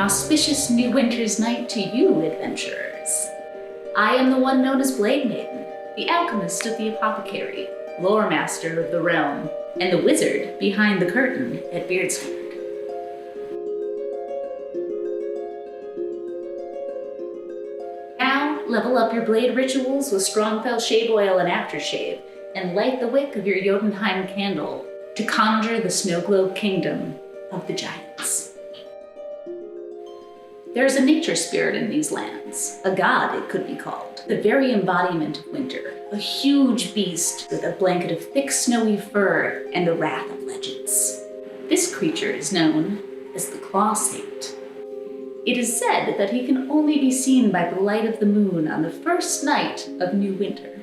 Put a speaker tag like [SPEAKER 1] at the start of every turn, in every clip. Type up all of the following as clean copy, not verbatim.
[SPEAKER 1] auspicious new winter's night to you, adventurers. I am the one known as Blade Maiden, the alchemist of the Apothecary, lore master of the realm, and the wizard behind the curtain at Beardsgaard. Now, level up your blade rituals with Strongfell shave oil and aftershave, and light the wick of your Jotunheim candle to conjure the snow globe kingdom of the giants. There is a nature spirit in these lands, a god it could be called, the very embodiment of winter, a huge beast with a blanket of thick snowy fur and the wrath of legends. This creature is known as the Claw Saint. It is said that he can only be seen by the light of the moon on the first night of Newwinter.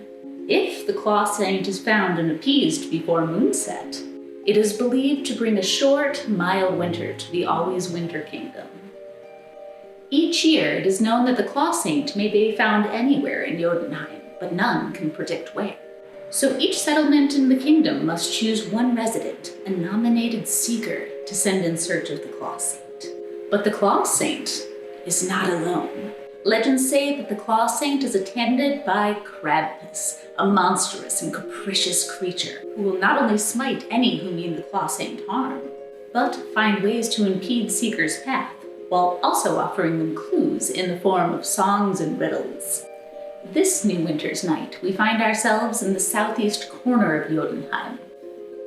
[SPEAKER 1] If the Claw Saint is found and appeased before moonset, it is believed to bring a short, mild winter to the always winter kingdom. Each year, it is known that the Claw Saint may be found anywhere in Jotunheim, but none can predict where. So each settlement in the kingdom must choose one resident, a nominated seeker, to send in search of the Claw Saint. But the Claw Saint is not alone. Legends say that the Claw Saint is attended by Krabpus, a monstrous and capricious creature who will not only smite any who mean the Claw Saint harm, but find ways to impede seekers' path, while also offering them clues in the form of songs and riddles. This new winter's night, we find ourselves in the southeast corner of Jotunheim,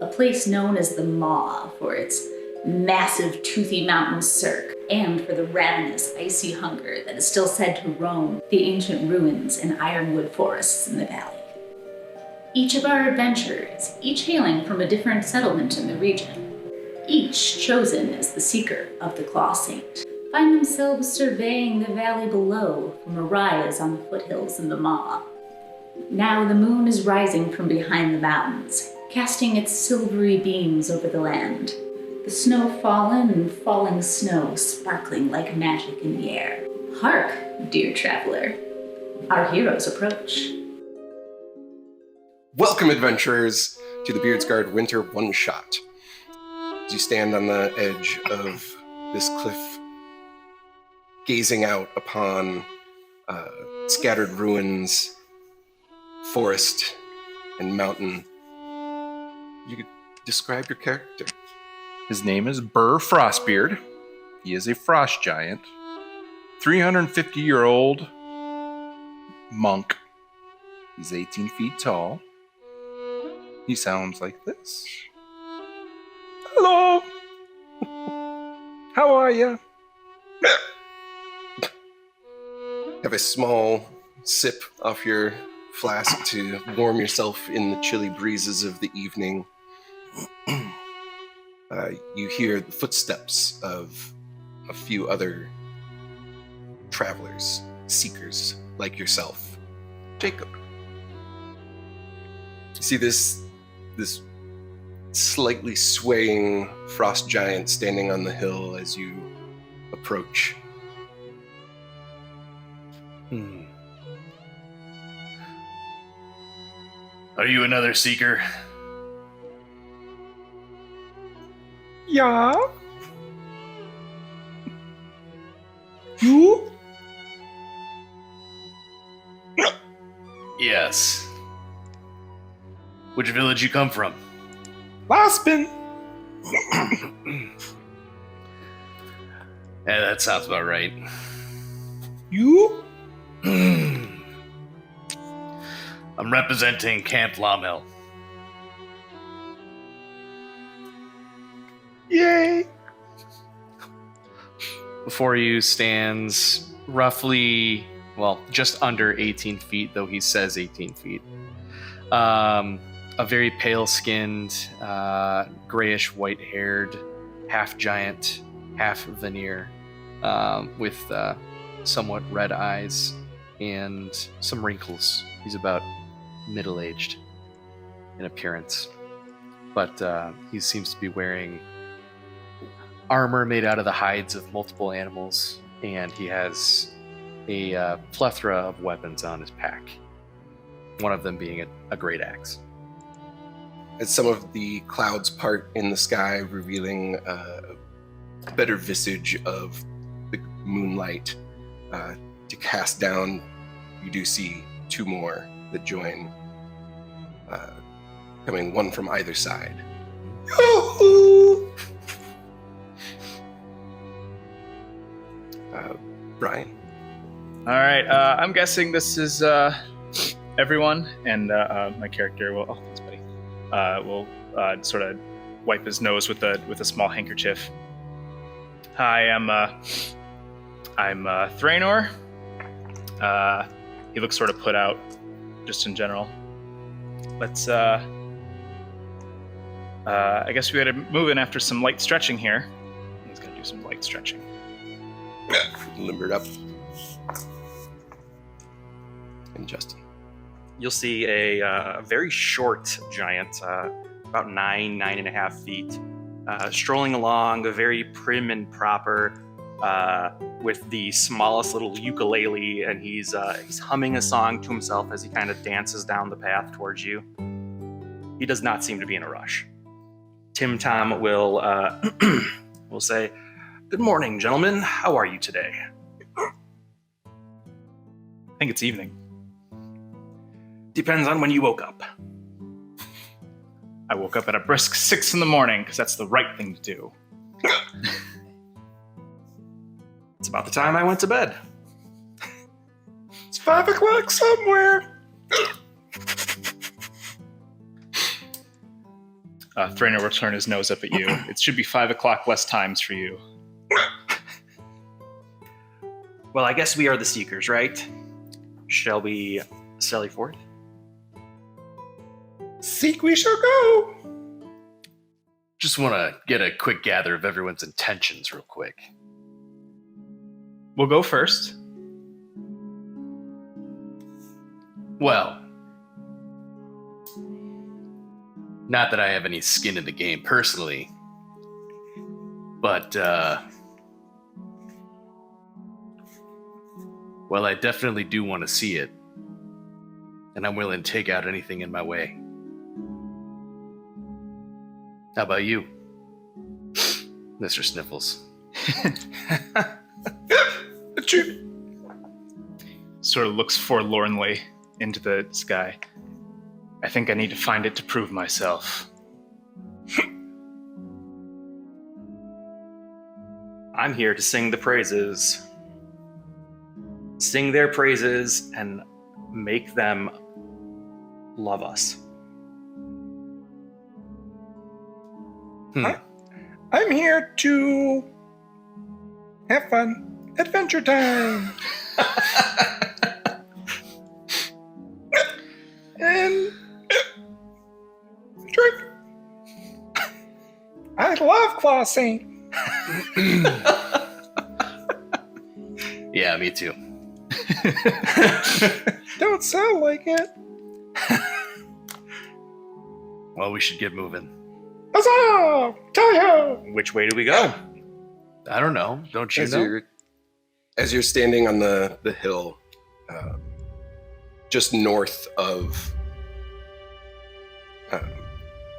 [SPEAKER 1] a place known as the Maw for its massive toothy mountain cirque, and for the ravenous icy hunger that is still said to roam the ancient ruins and ironwood forests in the valley. Each of our adventurers, each hailing from a different settlement in the region, each chosen as the seeker of the Claw Saint, find themselves surveying the valley below from a rise on the foothills in the Maw. Now the moon is rising from behind the mountains, casting its silvery beams over the land, the snow fallen and falling snow sparkling like magic in the air. Hark, dear traveler, our heroes approach.
[SPEAKER 2] Welcome, adventurers, to the Beardsgaard Winter One-Shot. As you stand on the edge of this cliff, gazing out upon scattered ruins, forest, and mountain, you could describe your character.
[SPEAKER 3] His name is Burr Frostbeard. He is a frost giant, 350-year-old monk. He's 18 feet tall. He sounds like this. Hello. How are you?
[SPEAKER 2] Have a small sip off your flask to warm yourself in the chilly breezes of the evening. You hear the footsteps of a few other travelers, seekers like yourself. Jacob. You see this slightly swaying frost giant standing on the hill as you approach.
[SPEAKER 4] Are you another seeker?
[SPEAKER 3] Yeah. You?
[SPEAKER 4] Yes. Which village you come from?
[SPEAKER 3] Laspin.
[SPEAKER 4] Yeah, that sounds about right.
[SPEAKER 3] You?
[SPEAKER 4] I'm representing Camp Lamel.
[SPEAKER 3] Yay!
[SPEAKER 5] Before you stands roughly, just under 18 feet, though he says 18 feet. A very pale-skinned, grayish white-haired, half-giant, half-veneer, with somewhat red eyes and some wrinkles. He's about middle-aged in appearance. But he seems to be wearing armor made out of the hides of multiple animals, and he has a plethora of weapons on his pack, one of them being a great axe.
[SPEAKER 2] As some of the clouds part in the sky, revealing a better visage of the moonlight to cast down, you do see two more that join, coming one from either side. Brian?
[SPEAKER 6] All right, I'm guessing this is everyone, and my character will. Oh, thanks, buddy. Will sort of wipe his nose with a small handkerchief. Hi, I'm Thranor. He looks sort of put out, just in general. Let's. I guess we got to move in after some light stretching here. He's gonna do some light stretching.
[SPEAKER 2] Limbered up. And Justin.
[SPEAKER 7] You'll see a very short giant, about 9.5 feet, strolling along, very prim and proper, with the smallest little ukulele, and he's humming a song to himself as he kind of dances down the path towards you. He does not seem to be in a rush. Tim Tom will will say, "Good morning, gentlemen. How are you today?"
[SPEAKER 6] I think it's evening.
[SPEAKER 7] Depends on when you woke up.
[SPEAKER 6] I woke up at a brisk 6 a.m. because that's the right thing to do.
[SPEAKER 7] It's about the time I went to bed.
[SPEAKER 3] It's 5 o'clock somewhere.
[SPEAKER 6] Thrainer will turn his nose up at you. It should be 5 o'clock less times for you.
[SPEAKER 7] Well, I guess we are the seekers, right? Shall we sally forth?
[SPEAKER 3] Seek we shall go.
[SPEAKER 5] Just want to get a quick gather of everyone's intentions real quick.
[SPEAKER 6] We'll go first.
[SPEAKER 5] Well, not that I have any skin in the game personally, but, well, I definitely do want to see it, and I'm willing to take out anything in my way. How about you, Mr. Sniffles?
[SPEAKER 6] Sort of looks forlornly into the sky. I think I need to find it to prove myself.
[SPEAKER 7] I'm here to sing the praises. Sing their praises and make them love us.
[SPEAKER 3] I'm here to have fun. Adventure time. And drink. I love flossing.
[SPEAKER 5] Yeah, me too.
[SPEAKER 3] Don't sound like it.
[SPEAKER 5] Well, we should get moving.
[SPEAKER 3] Huzzah! Tally-ho!
[SPEAKER 7] Which way do we go?
[SPEAKER 5] I don't know. Don't you know?
[SPEAKER 2] As you're standing on the hill, just north of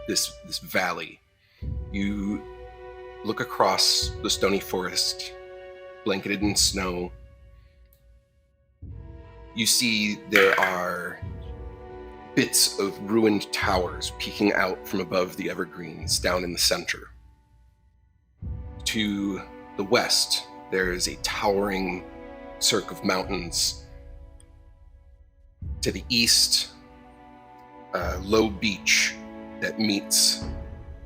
[SPEAKER 2] this valley, you look across the stony forest, blanketed in snow. You see there are bits of ruined towers peeking out from above the evergreens down in the center. To the west, there is a towering cirque of mountains. To the east, a low beach that meets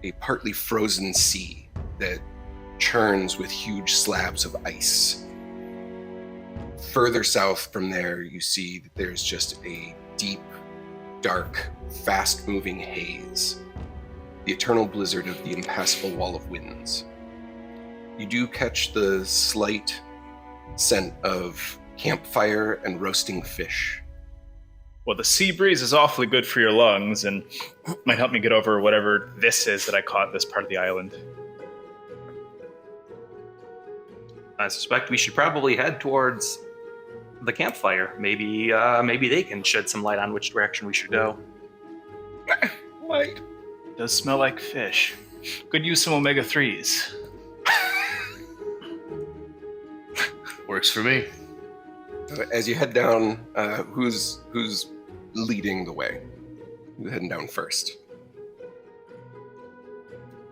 [SPEAKER 2] a partly frozen sea that churns with huge slabs of ice. Further south from there, you see that there's just a deep, dark, fast-moving haze, the eternal blizzard of the impassable wall of winds. You do catch the slight scent of campfire and roasting fish.
[SPEAKER 6] Well, the sea breeze is awfully good for your lungs and might help me get over whatever this is that I caught this part of the island.
[SPEAKER 7] I suspect we should probably head towards the campfire. Maybe they can shed some light on which direction we should go.
[SPEAKER 3] Light.
[SPEAKER 6] Does smell like fish. Could use some omega-3s.
[SPEAKER 5] Works for me.
[SPEAKER 2] As you head down, who's leading the way? Who's heading down first?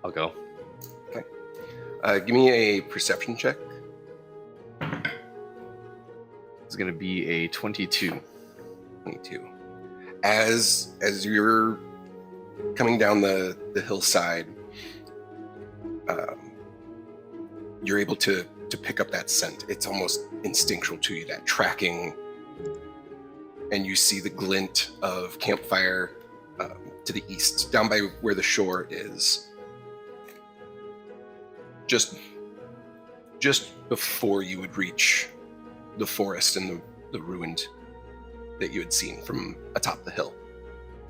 [SPEAKER 5] I'll go.
[SPEAKER 2] Give me a perception check.
[SPEAKER 5] It's going to be a 22.
[SPEAKER 2] 22. As you're coming down the hillside, you're able to pick up that scent. It's almost instinctual to you, that tracking, and you see the glint of campfire to the east, down by where the shore is. Just before you would reach the forest and the ruined that you had seen from atop the hill.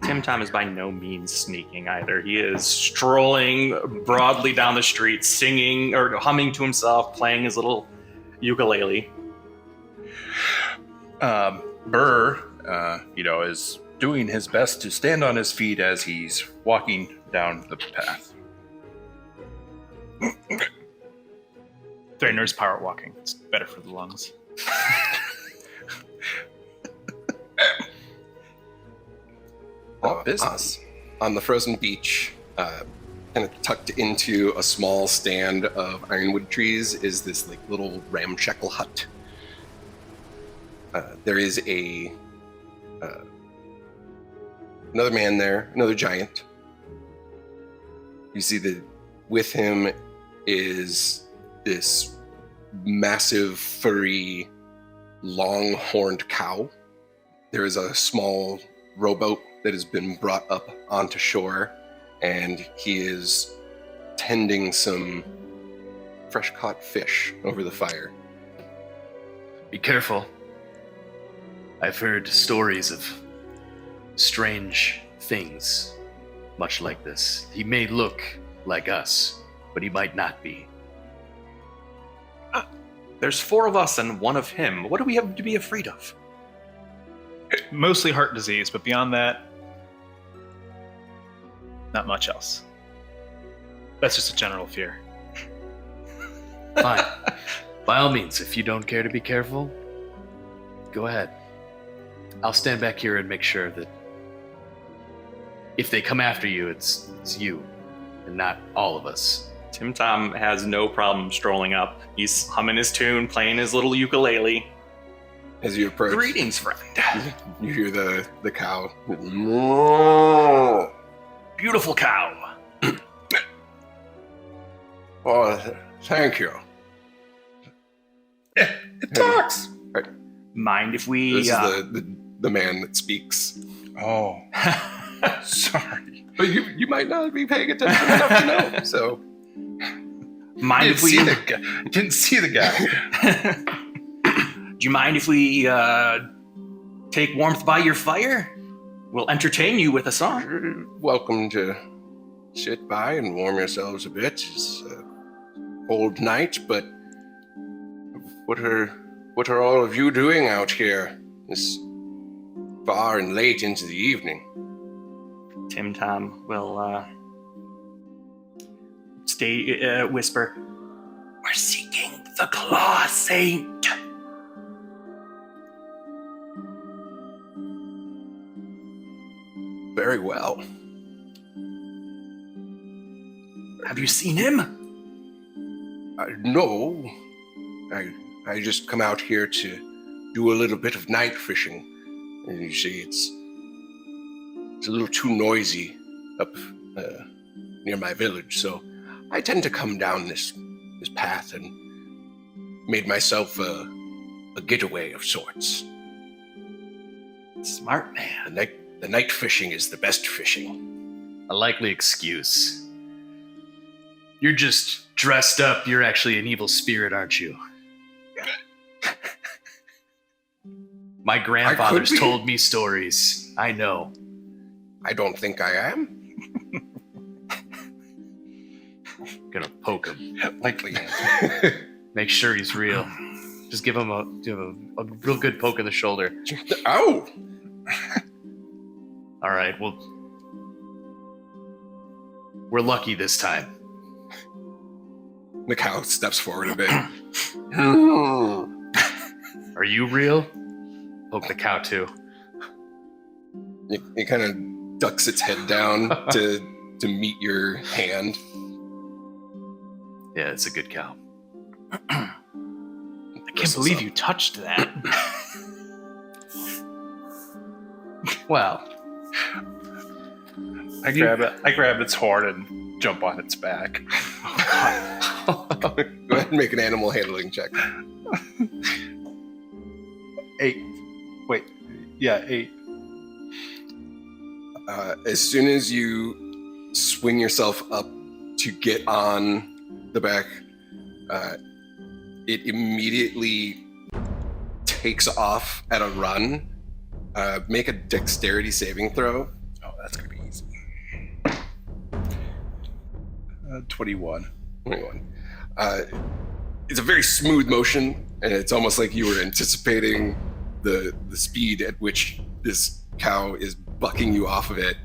[SPEAKER 7] Tim Tom is by no means sneaking either. He is strolling broadly down the street, singing or humming to himself, playing his little ukulele.
[SPEAKER 3] Burr, is doing his best to stand on his feet as he's walking down the path.
[SPEAKER 6] Threatener's power walking. It's better for the lungs.
[SPEAKER 2] Business. On the frozen beach, kind of tucked into a small stand of ironwood trees, is this little ramshackle hut. There is another man there, another giant. You see that with him is this massive, furry, long-horned cow. There is a small rowboat that has been brought up onto shore, and he is tending some fresh-caught fish over the fire.
[SPEAKER 5] Be careful. I've heard stories of strange things, much like this. He may look like us, but he might not be.
[SPEAKER 7] There's 4 of us and 1 of him. What do we have to be afraid of?
[SPEAKER 6] Mostly heart disease, but beyond that, not much else. That's just a general fear.
[SPEAKER 5] Fine. By all means, if you don't care to be careful, go ahead. I'll stand back here and make sure that if they come after you, it's you and not all of us.
[SPEAKER 7] Tim Tom has no problem strolling up. He's humming his tune, playing his little ukulele.
[SPEAKER 2] As you approach,
[SPEAKER 7] Greetings, friend.
[SPEAKER 2] you hear the cow.
[SPEAKER 7] Beautiful cow.
[SPEAKER 2] Oh, thank you.
[SPEAKER 3] It talks.
[SPEAKER 7] Mind if we...
[SPEAKER 2] This is the man that speaks.
[SPEAKER 3] Oh, sorry.
[SPEAKER 2] But you might not be paying attention enough to know, so...
[SPEAKER 7] Mind if we...
[SPEAKER 3] Didn't see the guy.
[SPEAKER 7] Do you mind if we take warmth by your fire? We'll entertain you with a song.
[SPEAKER 2] You're welcome to sit by and warm yourselves a bit. It's a cold night, but what are all of you doing out here this far and late into the evening?
[SPEAKER 7] Tim Tom will whisper, "We're seeking the Claw Saint."
[SPEAKER 2] Very well.
[SPEAKER 7] Have you seen him?
[SPEAKER 2] No. I just come out here to do a little bit of night fishing. And you see, it's a little too noisy up near my village, so I tend to come down this path and made myself a getaway of sorts.
[SPEAKER 7] Smart man.
[SPEAKER 2] The night fishing is the best fishing.
[SPEAKER 5] A likely excuse. You're just dressed up. You're actually an evil spirit, aren't you? My grandfather's told me stories. I know.
[SPEAKER 2] I don't think I am.
[SPEAKER 5] Gonna poke him.
[SPEAKER 2] Likely.
[SPEAKER 5] Make sure he's real. Just give him a real good poke in the shoulder.
[SPEAKER 2] Ow!
[SPEAKER 5] All right, well, we're lucky this time.
[SPEAKER 2] The cow steps forward a bit.
[SPEAKER 4] you real? Poke the cow too.
[SPEAKER 2] It kind of ducks its head down to meet your hand.
[SPEAKER 4] Yeah, it's a good cow.
[SPEAKER 6] I can't believe you touched that.
[SPEAKER 5] Well,
[SPEAKER 3] I grab its horn and jump on its back.
[SPEAKER 2] Go ahead and make an animal handling check.
[SPEAKER 3] 8. Wait. Yeah, 8.
[SPEAKER 2] As soon as you swing yourself up to get on the back, it immediately takes off at a run. Make a dexterity saving throw.
[SPEAKER 3] Oh, that's going to be easy. 21.
[SPEAKER 2] 21. It's a very smooth motion, and it's almost like you were anticipating the speed at which this cow is bucking you off of it,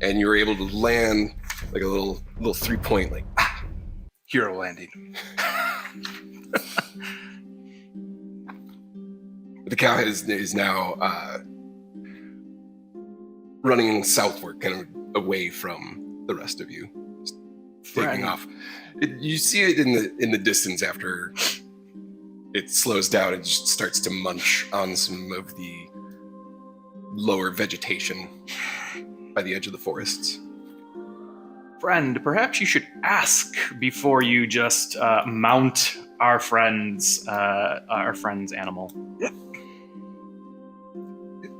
[SPEAKER 2] and you were able to land like a little 3-point, like
[SPEAKER 3] Hero landing.
[SPEAKER 2] The cow is now running southward, kind of away from the rest of you, just taking off. You see it in the distance after it slows down. It just starts to munch on some of the lower vegetation by the edge of the forests.
[SPEAKER 7] Friend, perhaps you should ask before you just mount our friend's animal.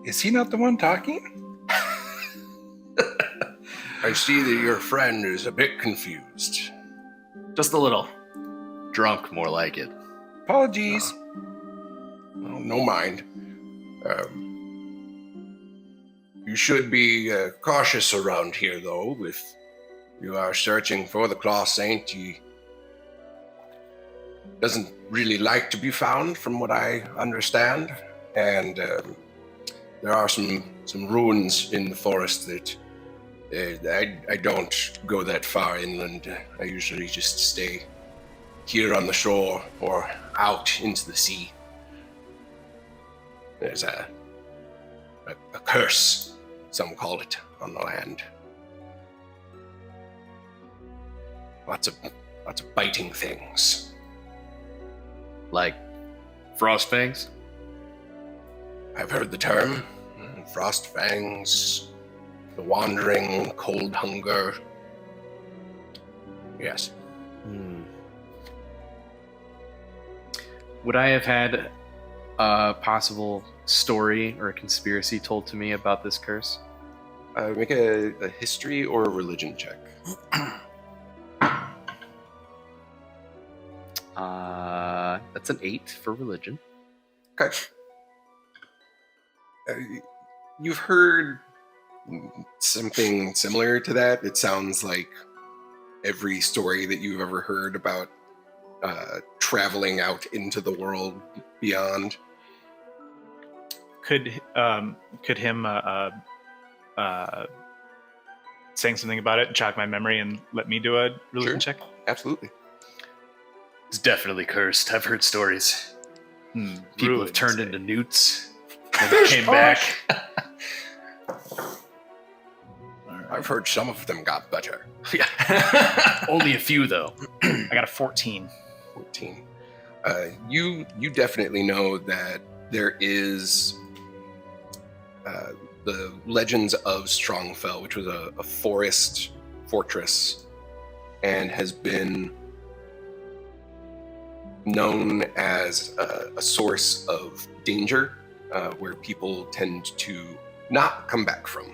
[SPEAKER 3] Is he not the one talking?
[SPEAKER 2] I see that your friend is a bit confused.
[SPEAKER 7] Just a little.
[SPEAKER 4] Drunk, more like it.
[SPEAKER 3] Apologies.
[SPEAKER 2] Well, no mind. You should be cautious around here, though. If you are searching for the Claw Saint, he doesn't really like to be found, from what I understand. And there are some ruins in the forest that I don't go that far inland. I usually just stay here on the shore or out into the sea. There's a curse, some call it, on the land. Lots of biting things.
[SPEAKER 4] Like frost fangs?
[SPEAKER 2] I've heard the term. Frost fangs, the wandering, cold hunger. Yes.
[SPEAKER 5] Would I have had a possible story or a conspiracy told to me about this curse?
[SPEAKER 2] Make a history or a religion check.
[SPEAKER 5] That's an 8 for religion.
[SPEAKER 2] Okay. You've heard something similar to that. It sounds like every story that you've ever heard about traveling out into the world beyond.
[SPEAKER 6] Could him saying something about it jog my memory and let me do a religion check?
[SPEAKER 2] Absolutely.
[SPEAKER 4] It's definitely cursed. I've heard stories. People have turned into newts and came back.
[SPEAKER 2] I've heard some of them got better.
[SPEAKER 4] Yeah. Only a few, though.
[SPEAKER 6] I got a 14.
[SPEAKER 2] 14. You definitely know that there is the Legends of Strongfell, which was a forest fortress and has been known as a source of danger where people tend to not come back from.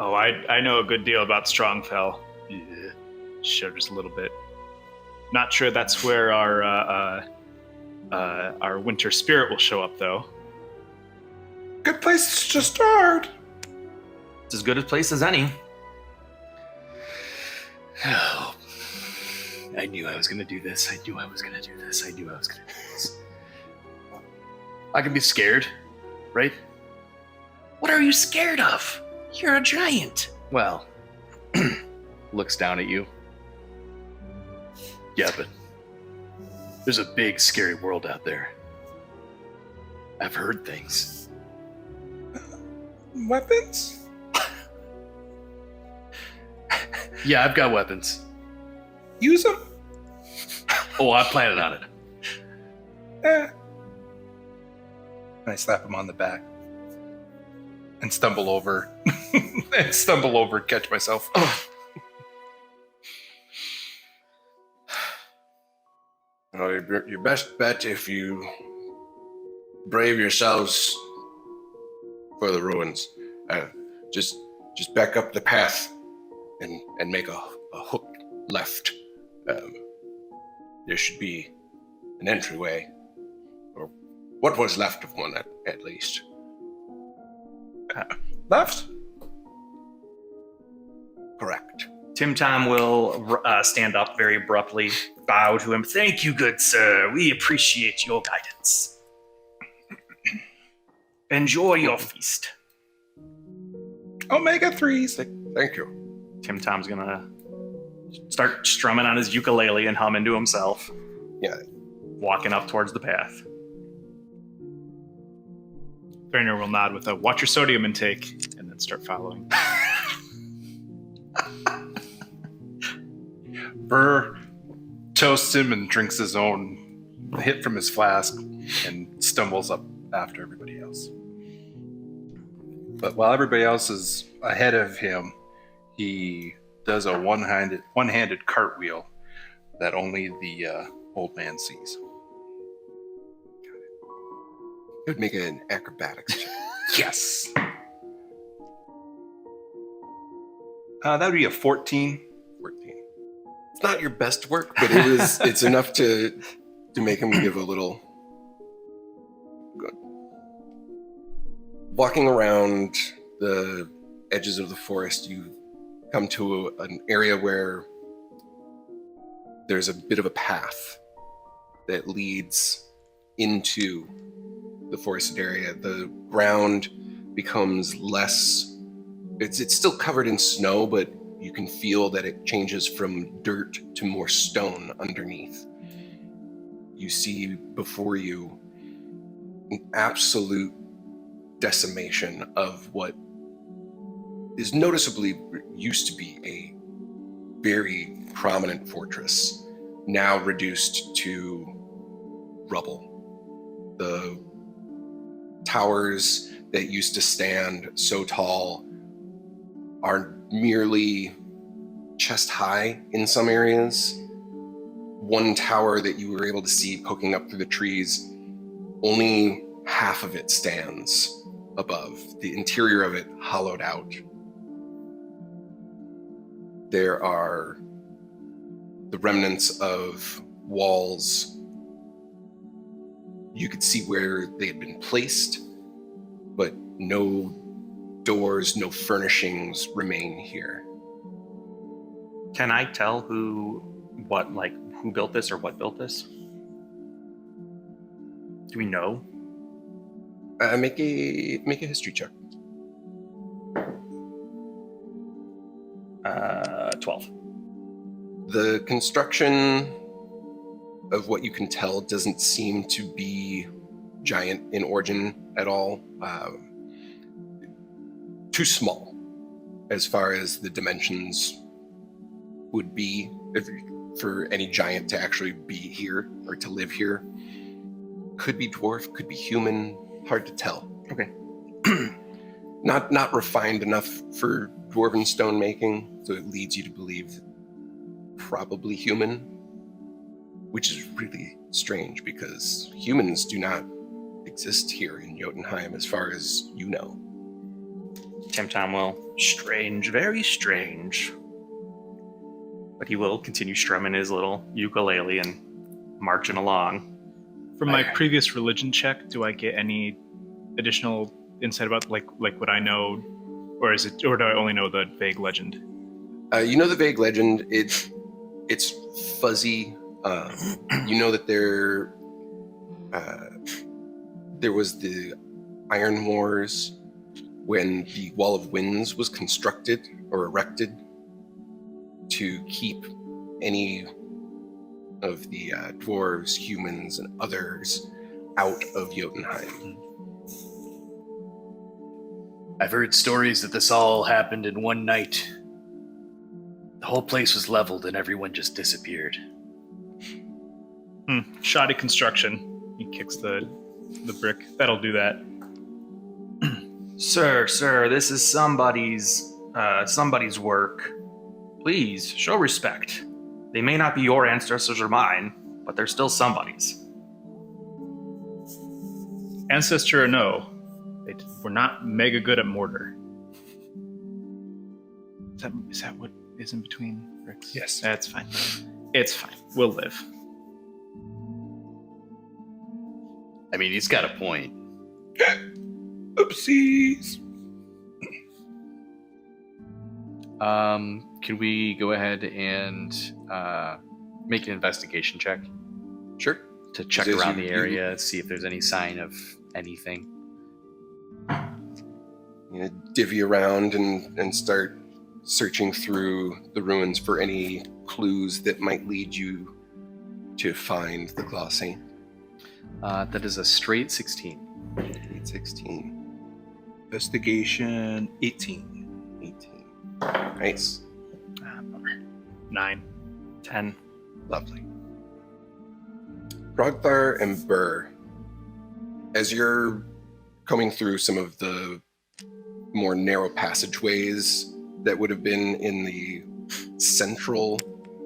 [SPEAKER 6] Oh, I know a good deal about Strongfell. Yeah. Sure, just a little bit. Not sure that's where our winter spirit will show up, though.
[SPEAKER 3] Good place to start.
[SPEAKER 7] It's as good a place as any.
[SPEAKER 4] Oh, I knew I was going to do this. I knew I was going to do this. I can be scared, right? What are you scared of? You're a giant.
[SPEAKER 5] Well, looks down at you.
[SPEAKER 4] Yeah, but there's a big, scary world out there. I've heard things.
[SPEAKER 2] Weapons?
[SPEAKER 4] Yeah, I've got weapons.
[SPEAKER 2] Use them.
[SPEAKER 4] Oh, I'm planning on it.
[SPEAKER 3] And I slap him on the back and stumble over and catch myself.
[SPEAKER 2] Well, your best bet, if you brave yourselves for the ruins, just back up the path and make a hook left. There should be an entryway, or what was left of one at least.
[SPEAKER 3] Left?
[SPEAKER 2] Correct.
[SPEAKER 7] Tim Tom will stand up very abruptly, bow to him. Thank you, good sir. We appreciate your guidance. Enjoy your feast.
[SPEAKER 3] Omega-3s.
[SPEAKER 2] Thank you.
[SPEAKER 7] Tim Tom's gonna start strumming on his ukulele and humming to himself.
[SPEAKER 2] Yeah.
[SPEAKER 7] Walking up towards the path.
[SPEAKER 6] Thrainer will nod with a watch your sodium intake and then start following.
[SPEAKER 3] Burr toasts him and drinks his own hit from his flask and stumbles up after everybody else. But while everybody else is ahead of him, he does a one-handed cartwheel that only the old man sees.
[SPEAKER 2] It would make an acrobatics check.
[SPEAKER 3] Yes. That would be a 14.
[SPEAKER 2] 14. It's not your best work, but it's enough to make him give a little. Good. Walking around the edges of the forest, you come to an area where there's a bit of a path that leads into the forested area. The ground becomes less. It's still covered in snow, but you can feel that it changes from dirt to more stone underneath. You see before you an absolute decimation of what is noticeably used to be a very prominent fortress, now reduced to rubble. The towers that used to stand so tall are merely chest high in some areas. One tower that you were able to see poking up through the trees, only half of it stands above, the interior of it hollowed out. There are the remnants of walls. You could see where they had been placed, but no doors, no furnishings remain here.
[SPEAKER 7] Can I tell who built this or what built this? Do we know?
[SPEAKER 2] Make a history check.
[SPEAKER 7] 12.
[SPEAKER 2] The construction of what you can tell doesn't seem to be giant in origin at all. Too small as far as the dimensions would be for any giant to actually be here or to live here. Could be dwarf, could be human, hard to tell.
[SPEAKER 7] Okay.
[SPEAKER 2] Not refined enough for dwarven stone making, so it leads you to believe probably human, which is really strange because humans do not exist here in Jotunheim as far as you know.
[SPEAKER 7] Tim Tom will, strange, very strange. But he will continue strumming his little ukulele and marching along.
[SPEAKER 6] From my previous religion check, do I get any additional insight about like what I know, or do I only know the vague legend?
[SPEAKER 2] You know the vague legend. It's fuzzy. You know that there was the Iron Wars when the Wall of Winds was constructed or erected to keep any of the dwarves, humans, and others out of Jotunheim.
[SPEAKER 4] I've heard stories that this all happened in one night. The whole place was leveled and everyone just disappeared.
[SPEAKER 6] Shoddy construction. He kicks the brick. That'll do that.
[SPEAKER 7] Sir, this is somebody's work. Please, show respect. They may not be your ancestors or mine, but they're still somebody's.
[SPEAKER 6] Ancestor or no, we're not mega good at mortar. Is that what is in between bricks?
[SPEAKER 2] Yes.
[SPEAKER 6] That's fine. It's fine. We'll live.
[SPEAKER 4] I mean, he's got a point.
[SPEAKER 2] Oopsies.
[SPEAKER 5] Can we go ahead and make an investigation check
[SPEAKER 2] Sure.
[SPEAKER 5] to check
[SPEAKER 2] As
[SPEAKER 5] around
[SPEAKER 2] you-
[SPEAKER 5] the area, see if there's any sign of anything?
[SPEAKER 2] You divvy around and start searching through the ruins for any clues that might lead you to find the glossy.
[SPEAKER 5] That is a straight 16.
[SPEAKER 2] 816.
[SPEAKER 3] Investigation 18.
[SPEAKER 2] 18. Nice.
[SPEAKER 6] Bummer. 9.
[SPEAKER 7] 10.
[SPEAKER 2] Lovely. Hrothgar and Burr, as you're coming through some of the more narrow passageways that would have been in the central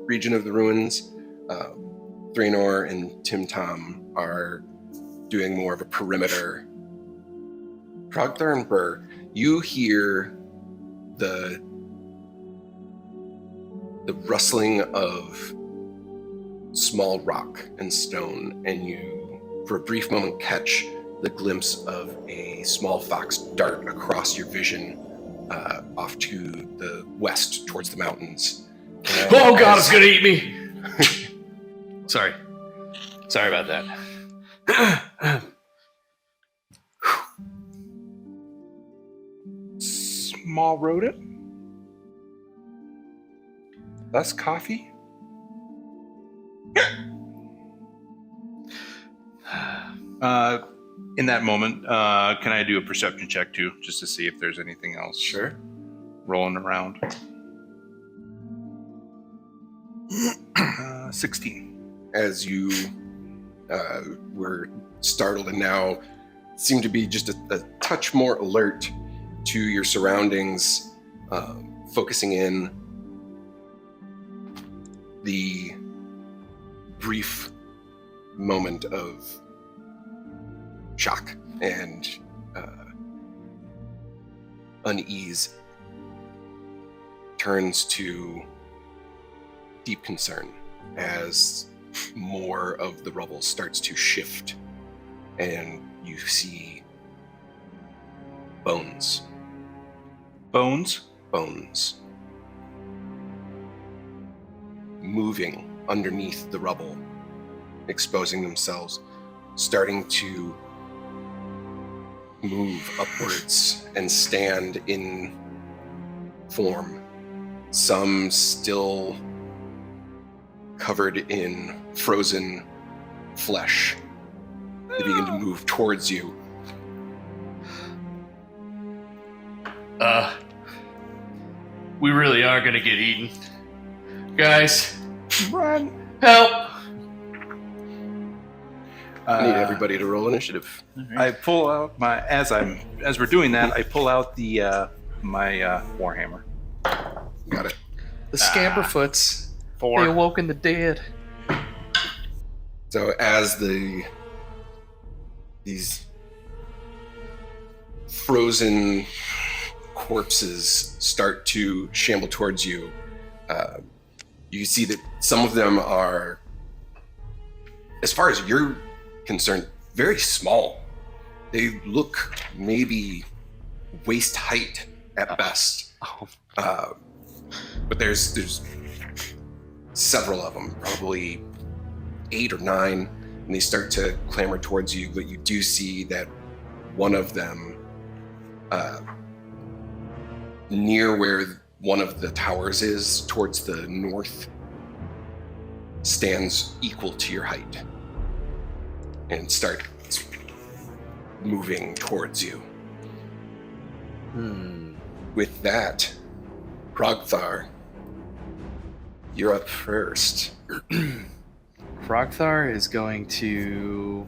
[SPEAKER 2] region of the ruins, Thranor and Tim Tom are doing more of a perimeter. Hrothgar and Burr, you hear the rustling of small rock and stone, and you, for a brief moment, catch the glimpse of a small fox dart across your vision off to the west towards the mountains. And
[SPEAKER 4] Oh God,
[SPEAKER 2] as-
[SPEAKER 4] it's gonna eat me! Sorry about that.
[SPEAKER 3] Small rodent? Less coffee? In that moment, can I do a perception check too, just to see if there's anything else
[SPEAKER 2] Sure.
[SPEAKER 3] rolling around? 16.
[SPEAKER 2] As you were startled and now seem to be just a touch more alert to your surroundings, focusing in the brief moment of shock and unease turns to deep concern as more of the rubble starts to shift and you see bones moving underneath the rubble, exposing themselves, starting to move upwards and stand in form. Some still covered in frozen flesh. They begin to move towards you.
[SPEAKER 4] We really are gonna get eaten. Guys,
[SPEAKER 3] Run!
[SPEAKER 4] help!
[SPEAKER 2] I need everybody to roll initiative.
[SPEAKER 3] I pull out my as we're doing that, I pull out the my warhammer.
[SPEAKER 2] Got it.
[SPEAKER 5] The Scamperfoots.
[SPEAKER 6] 4.
[SPEAKER 5] They awoken the dead.
[SPEAKER 2] So as these frozen corpses start to shamble towards you, you see that some of them are, as far as you're concerned, very small. They look maybe waist height at best. But there's several of them, probably 8 or 9, and they start to clamber towards you, but you do see that one of them, near where one of the towers is, towards the north, stands equal to your height and starts moving towards you. With that, Hrothgar, you're up first.
[SPEAKER 5] Hrothgar is going to...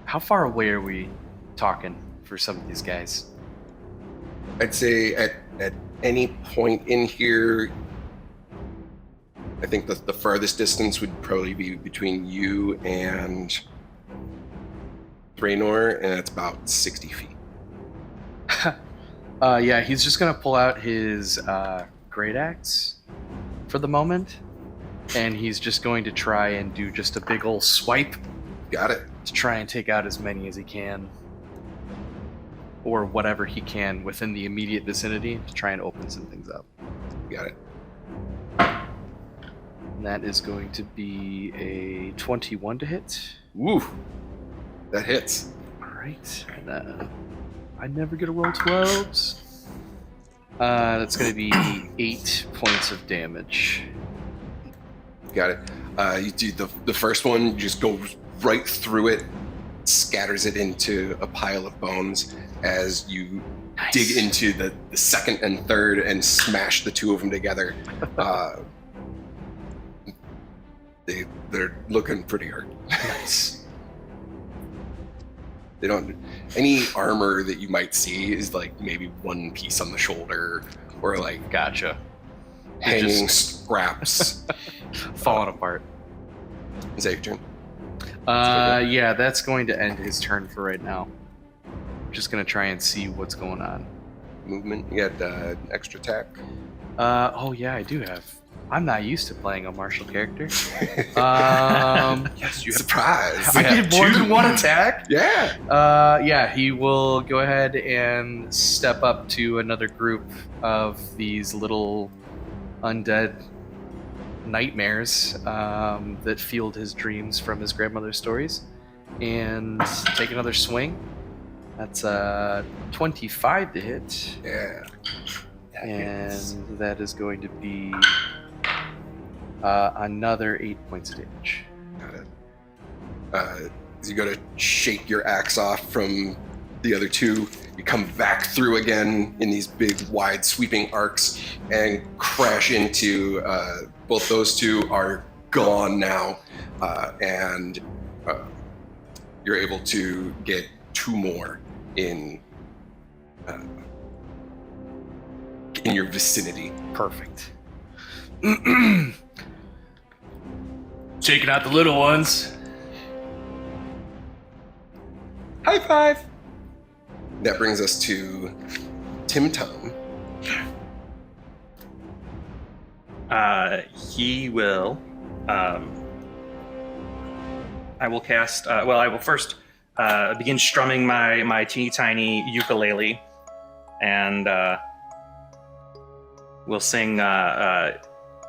[SPEAKER 5] How far away are we talking for some of these guys?
[SPEAKER 2] I'd say at any point in here, I think the farthest distance would probably be between you and Thraynor, and it's about 60 feet.
[SPEAKER 5] Yeah, he's just going to pull out his great axe for the moment, and he's just going to try and do just a big old swipe
[SPEAKER 2] Got it.
[SPEAKER 5] to try and take out as many as he can, or whatever he can within the immediate vicinity to try and open some things up.
[SPEAKER 2] Got it.
[SPEAKER 5] And that is going to be a 21 to hit.
[SPEAKER 2] Woo! That hits.
[SPEAKER 5] All right. And, I never get to roll 12s. That's going to be 8 points of damage.
[SPEAKER 2] Got it. You do the first one, just goes right through it, scatters it into a pile of bones as you dig into the second and third and smash the two of them together. They're looking pretty hurt.
[SPEAKER 5] Nice.
[SPEAKER 2] They don't. Any armor that you might see is like maybe one piece on the shoulder or like
[SPEAKER 5] Gotcha.
[SPEAKER 2] hanging scraps.
[SPEAKER 5] Falling apart.
[SPEAKER 2] Is that your turn?
[SPEAKER 5] Yeah, that's going to end his turn for right now. Just going to try and see what's going on.
[SPEAKER 2] Movement. You got extra attack.
[SPEAKER 5] Oh yeah, I do have. I'm not used to playing a martial character.
[SPEAKER 2] Yes, you surprise.
[SPEAKER 5] I get more than one attack?
[SPEAKER 2] Yeah.
[SPEAKER 5] Yeah, he will go ahead and step up to another group of these little undead nightmares that fueled his dreams from his grandmother's stories, and take another swing. That's 25 to hit.
[SPEAKER 2] Yeah.
[SPEAKER 5] And that is going to be another 8 points of damage.
[SPEAKER 2] Got it. As you go to shake your axe off from the other two, you come back through again in these big, wide, sweeping arcs and crash into both those two are gone now, and you're able to get two more in your vicinity.
[SPEAKER 5] Perfect. Taking out the little ones.
[SPEAKER 2] High five! That brings us to Tim Tom.
[SPEAKER 7] He will. I will cast. I will first begin strumming my teeny tiny ukulele, and we'll sing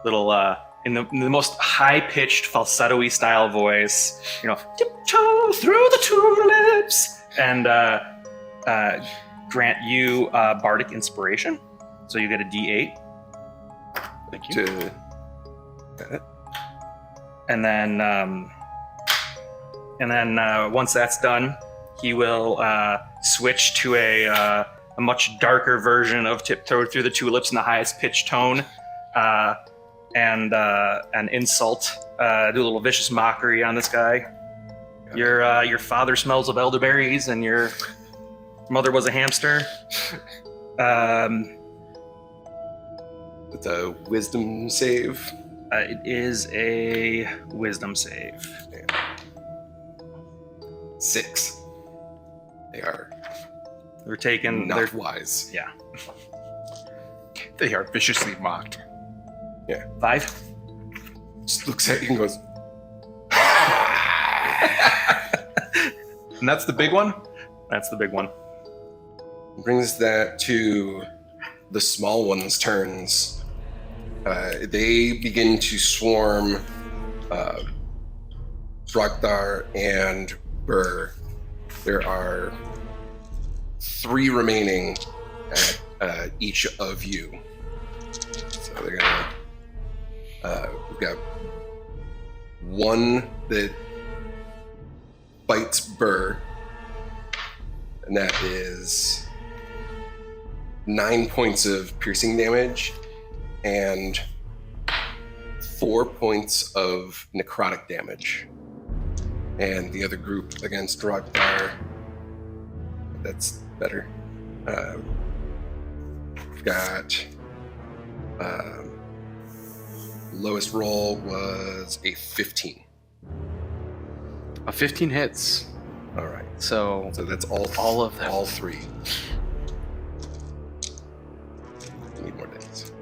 [SPEAKER 7] little in the most high pitched falsetto-y style voice. You know, tiptoe through the tulips, and grant you bardic inspiration. So you get a D8. Thank you. And then once that's done, he will switch to a much darker version of Tiptoe Through the Tulips in the highest pitched tone, and insult, do a little vicious mockery on this guy. Your father smells of elderberries, and your mother was a hamster.
[SPEAKER 2] It's a wisdom save.
[SPEAKER 7] It is a wisdom save.
[SPEAKER 2] 6. They're
[SPEAKER 7] taken.
[SPEAKER 2] not wise.
[SPEAKER 7] Yeah.
[SPEAKER 3] They are viciously mocked.
[SPEAKER 7] 5.
[SPEAKER 2] Just looks at you and goes,
[SPEAKER 3] And that's the big one?
[SPEAKER 7] That's the big one.
[SPEAKER 2] brings that to the small ones' turns. They begin to swarm Hrothgar and Burr. There are 3 remaining at each of you. So they're gonna. We've got one that bites Burr, and that is 9 points of piercing damage and 4 points of necrotic damage. And the other group against Hrothgar, that's better. Got lowest roll was a 15.
[SPEAKER 5] A 15 hits.
[SPEAKER 2] All right.
[SPEAKER 5] So
[SPEAKER 2] that's
[SPEAKER 5] all of them.
[SPEAKER 2] All 3. I need more dice.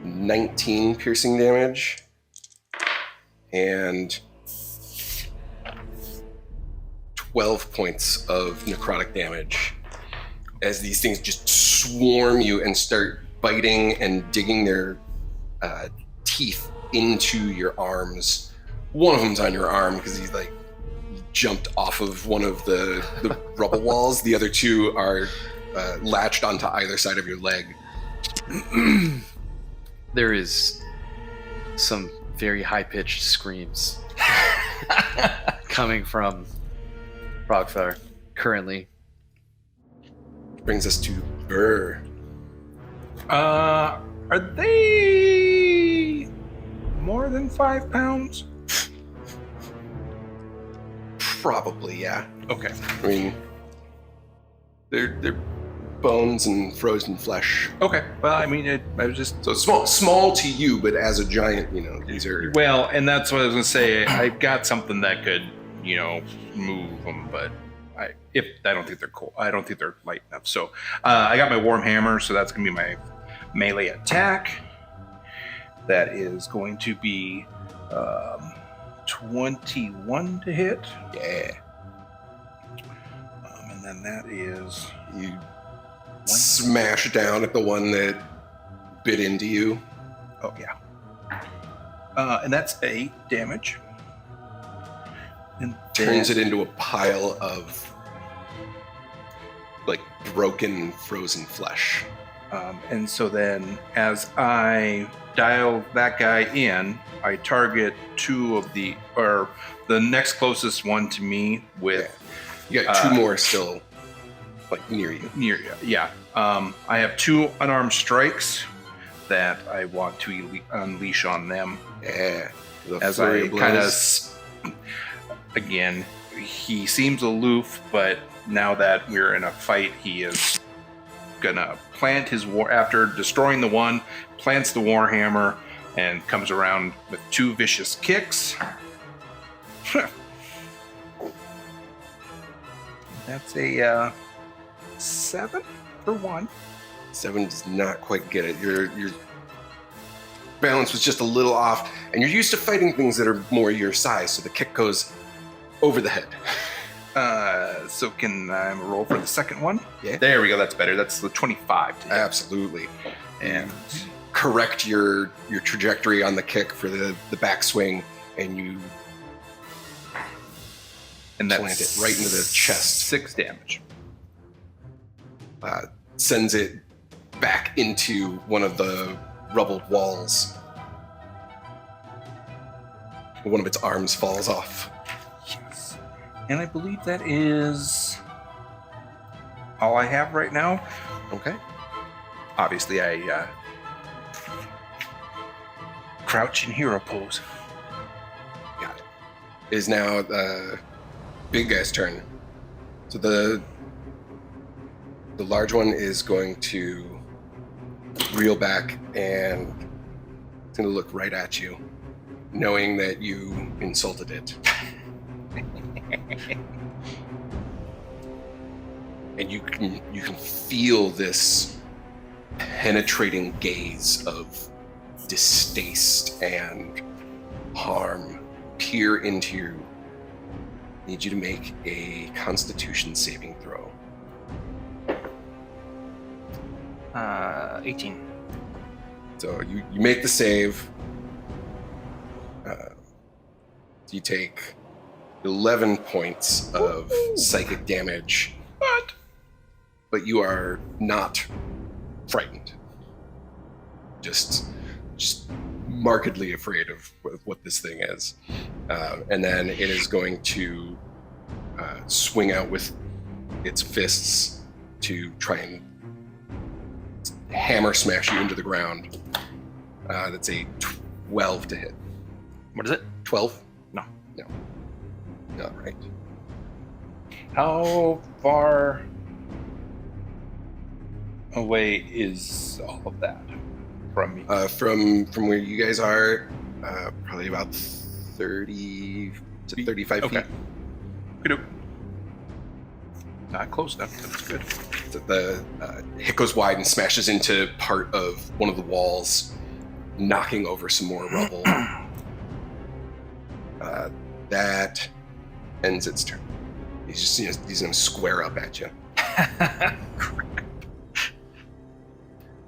[SPEAKER 2] 19 piercing damage and 12 points of necrotic damage as these things just swarm you and start biting and digging their teeth into your arms. One of them's on your arm because he's like jumped off of one of the rubble walls. The other 2 are latched onto either side of your leg.
[SPEAKER 5] There is some very high-pitched screams coming from Hrothgar currently.
[SPEAKER 2] Brings us to Burr.
[SPEAKER 3] Are they more than 5 pounds?
[SPEAKER 2] Probably, yeah.
[SPEAKER 3] Okay.
[SPEAKER 2] I mean, they're bones and frozen flesh.
[SPEAKER 3] Okay. Well, I mean, I was just...
[SPEAKER 2] So small to you, but as a giant, these are...
[SPEAKER 3] Well, and that's what I was going to say. I've got something that could, move them, but I don't think they're cool. I don't think they're light enough. So I got my warm hammer, so that's going to be my melee attack. That is going to be 21 to hit.
[SPEAKER 2] Yeah.
[SPEAKER 3] And then that is...
[SPEAKER 2] You smash down at the one that bit into you.
[SPEAKER 3] Oh, yeah. And that's 8 damage. And
[SPEAKER 2] turns it into a pile of like broken frozen flesh.
[SPEAKER 3] And so then as I dial that guy in, I target 2 of the next closest one to me with...
[SPEAKER 2] You got 2 more still like near you.
[SPEAKER 3] Yeah. I have 2 unarmed strikes that I want to unleash on them.
[SPEAKER 2] Yeah.
[SPEAKER 3] As I kind of... Again, he seems aloof, but now that we're in a fight, he is gonna plant his war after destroying the one, plants the warhammer, and comes around with 2 vicious kicks. That's a 7 for 1.
[SPEAKER 2] 7 does not quite get it. Your balance was just a little off, and you're used to fighting things that are more your size, so the kick goes over the head.
[SPEAKER 3] So can I roll for the second one?
[SPEAKER 2] Yeah.
[SPEAKER 3] There we go. That's better. That's the 25 to hit.
[SPEAKER 2] Absolutely.
[SPEAKER 3] And
[SPEAKER 2] correct your trajectory on the kick for the backswing, and you plant it right into the chest.
[SPEAKER 3] 6 damage.
[SPEAKER 2] Sends it back into one of the rubbled walls. One of its arms falls off.
[SPEAKER 3] Yes. And I believe that is all I have right now.
[SPEAKER 2] Okay.
[SPEAKER 3] Obviously, I crouch in hero pose.
[SPEAKER 2] Got it. It is now the big guy's turn. So the large one is going to reel back and it's going to look right at you, knowing that you insulted it. And you can feel this penetrating gaze of distaste and harm peer into you. I need you to make a Constitution saving throw.
[SPEAKER 7] 18.
[SPEAKER 2] So you make the save. You take 11 points of psychic damage. But you are not frightened. Just markedly afraid of what this thing is. And then it is going to swing out with its fists to try and hammer smash you into the ground. That's a 12 to hit.
[SPEAKER 7] What is it?
[SPEAKER 2] 12?
[SPEAKER 7] No.
[SPEAKER 2] All right.
[SPEAKER 3] How far away is all of that from me?
[SPEAKER 2] From where you guys are, probably about 30 to 35
[SPEAKER 3] Okay.
[SPEAKER 2] feet.
[SPEAKER 3] Good. Not close enough. That's good.
[SPEAKER 2] The hit goes wide and smashes into part of one of the walls, knocking over some more rubble. That ends its turn. He's going to square up at you.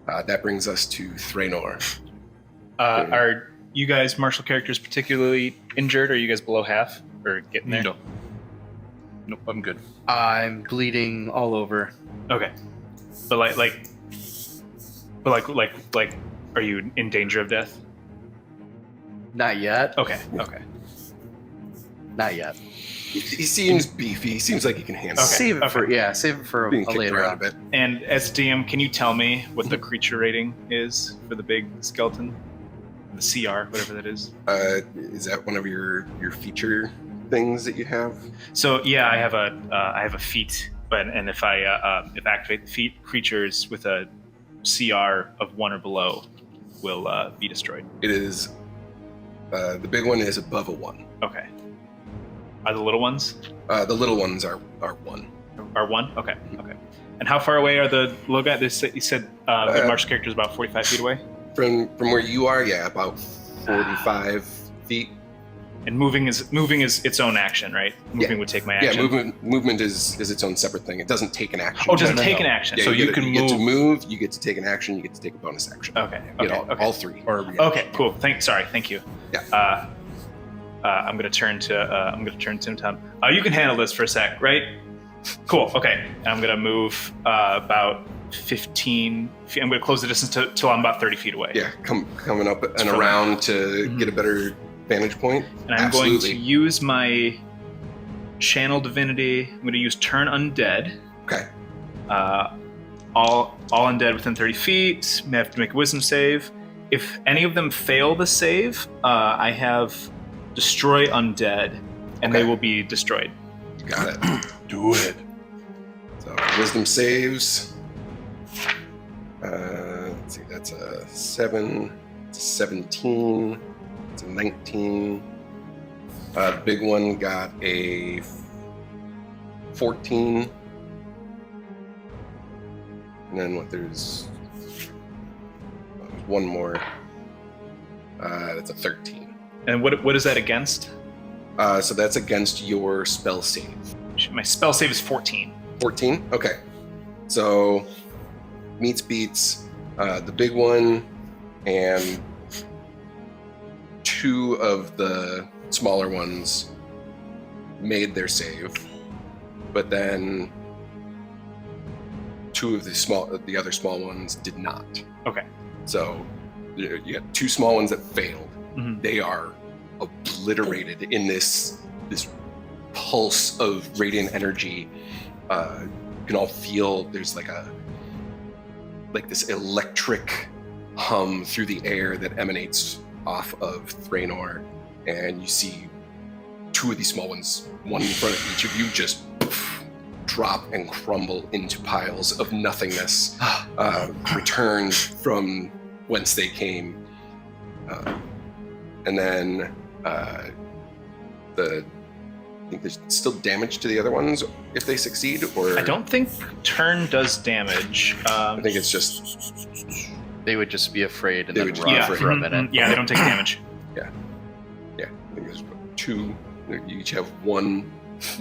[SPEAKER 2] That brings us to Thraenor.
[SPEAKER 6] Are you guys martial characters particularly injured? Or are you guys below half or getting there?
[SPEAKER 3] No. Nope, I'm good.
[SPEAKER 5] I'm bleeding all over.
[SPEAKER 6] Okay, but like, are you in danger of death?
[SPEAKER 5] Not yet.
[SPEAKER 6] Okay.
[SPEAKER 5] Not yet.
[SPEAKER 2] He seems beefy. He seems like he can handle it.
[SPEAKER 5] Save it for
[SPEAKER 2] Being
[SPEAKER 5] a
[SPEAKER 2] kicked
[SPEAKER 5] later
[SPEAKER 2] around a
[SPEAKER 5] on.
[SPEAKER 2] bit.
[SPEAKER 6] And as DM, can you tell me what the creature rating is for the big skeleton? The CR, whatever that is.
[SPEAKER 2] Is that one of your feature things that you have?
[SPEAKER 6] So yeah, I have a feat, and if I activate the feat, creatures with a CR of 1 or below will be destroyed.
[SPEAKER 2] It is. The big one is above a 1.
[SPEAKER 6] Okay. Are the little ones?
[SPEAKER 2] The little ones are 1.
[SPEAKER 6] Are 1? Okay. And how far away are the little guys? You said the martial character is about 45 feet away?
[SPEAKER 2] From where you are, yeah, about 45 feet.
[SPEAKER 6] And moving is its own action, right? Moving would take my action.
[SPEAKER 2] Yeah, movement is its own separate thing. It doesn't take an action.
[SPEAKER 6] Oh, it doesn't take an action.
[SPEAKER 2] Yeah,
[SPEAKER 6] So
[SPEAKER 2] you
[SPEAKER 6] you can
[SPEAKER 2] get to
[SPEAKER 6] move.
[SPEAKER 2] move, you get to take an action, you get to take a bonus action.
[SPEAKER 6] Okay.
[SPEAKER 2] You get
[SPEAKER 6] Okay.
[SPEAKER 2] all 3.
[SPEAKER 6] Okay. Cool. Thank you.
[SPEAKER 2] Yeah.
[SPEAKER 6] I'm gonna turn to Tim Tom. You can handle this for a sec, right? Cool. Okay. And I'm gonna move about 15 feet. I'm gonna close the distance till I'm about 30 feet away.
[SPEAKER 2] Yeah, coming up and
[SPEAKER 6] from
[SPEAKER 2] around to get a better vantage point.
[SPEAKER 6] And I'm going to use my channel divinity. I'm going to use turn undead.
[SPEAKER 2] Okay.
[SPEAKER 6] All undead within 30 feet may have to make a wisdom save. If any of them fail the save, I have destroy undead, and they will be destroyed.
[SPEAKER 2] Got it.
[SPEAKER 3] Do it.
[SPEAKER 2] So wisdom saves. Let's see, that's a 7, it's a 17, it's a 19. The big one got a 14. And then there's one more. That's a 13.
[SPEAKER 6] And what is that against?
[SPEAKER 2] So that's against your spell save.
[SPEAKER 6] My spell save is 14.
[SPEAKER 2] 14? Okay. So beats the big one and 2 of the smaller ones made their save, but then 2 of the other small ones did not.
[SPEAKER 6] Okay.
[SPEAKER 2] So you got 2 small ones that failed.
[SPEAKER 6] Mm-hmm.
[SPEAKER 2] They are obliterated in this pulse of radiant energy. You can all feel there's like this electric hum through the air that emanates off of Thraenor, and you see 2 of these small ones, one in front of each of you, just drop and crumble into piles of nothingness, returned from whence they came. And then I think there's still damage to the other ones if they succeed, or
[SPEAKER 6] I don't think turn does damage.
[SPEAKER 2] I think it's just
[SPEAKER 5] They would just be afraid and
[SPEAKER 2] They
[SPEAKER 5] then
[SPEAKER 2] would just
[SPEAKER 5] run
[SPEAKER 2] be afraid.
[SPEAKER 5] for a minute.
[SPEAKER 6] Yeah, they don't take damage.
[SPEAKER 2] I think there's 2. You each have 1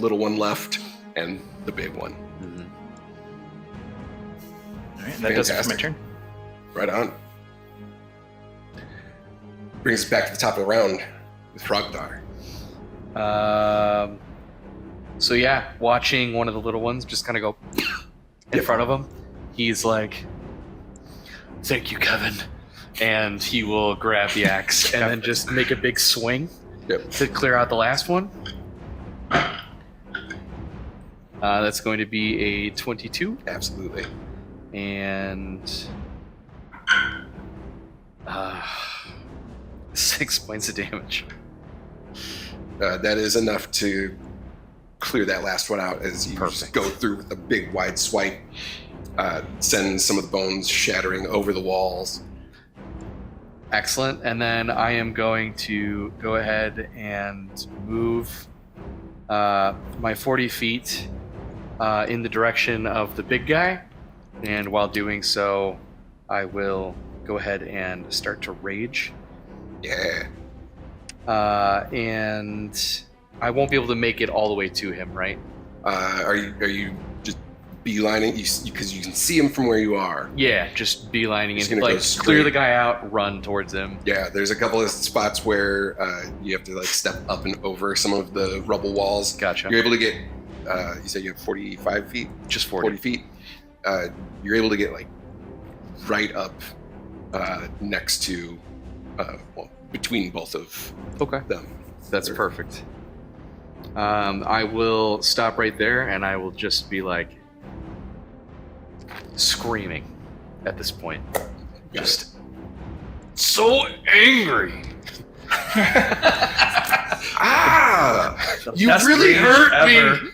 [SPEAKER 2] little one left and the big one.
[SPEAKER 5] Mhm.
[SPEAKER 6] All right, that does it for my
[SPEAKER 2] Fantastic.
[SPEAKER 6] turn.
[SPEAKER 2] Right on. Brings us back to the top of the round with Hrothgar.
[SPEAKER 5] So yeah, watching one of the little ones just kind of go in front of him, he's like, "Thank you, Kevin," and he will grab the axe and then just make a big swing
[SPEAKER 2] Yep.
[SPEAKER 5] to clear out the last one. That's going to be a 22.
[SPEAKER 2] Absolutely.
[SPEAKER 5] And 6 points of damage.
[SPEAKER 2] That is enough to clear that last one out as you just go through with a big wide swipe, send some of the bones shattering over the walls.
[SPEAKER 5] Excellent. And then I am going to go ahead and move my 40 feet in the direction of the big guy. And while doing so, I will go ahead and start to rage.
[SPEAKER 2] Yeah.
[SPEAKER 5] And I won't be able to make it all the way to him, right?
[SPEAKER 2] Are you just beelining? Because you can see him from where you are.
[SPEAKER 5] Yeah, just beelining
[SPEAKER 2] Just
[SPEAKER 5] and
[SPEAKER 2] gonna
[SPEAKER 5] like
[SPEAKER 2] go straight.
[SPEAKER 5] clear the guy out, run towards him.
[SPEAKER 2] Yeah, there's a couple of spots where you have to like step up and over some of the rubble walls.
[SPEAKER 5] Gotcha.
[SPEAKER 2] You're able to get. You said you have 45 feet.
[SPEAKER 5] Just 40.
[SPEAKER 2] 40 feet. You're able to get like right up next to, between both of
[SPEAKER 5] Okay.
[SPEAKER 2] them.
[SPEAKER 5] That's perfect. I will stop right there and I will just be like screaming at this point. Just so angry.
[SPEAKER 2] You
[SPEAKER 6] Best
[SPEAKER 2] really
[SPEAKER 6] rage
[SPEAKER 2] hurt
[SPEAKER 6] ever.
[SPEAKER 2] me.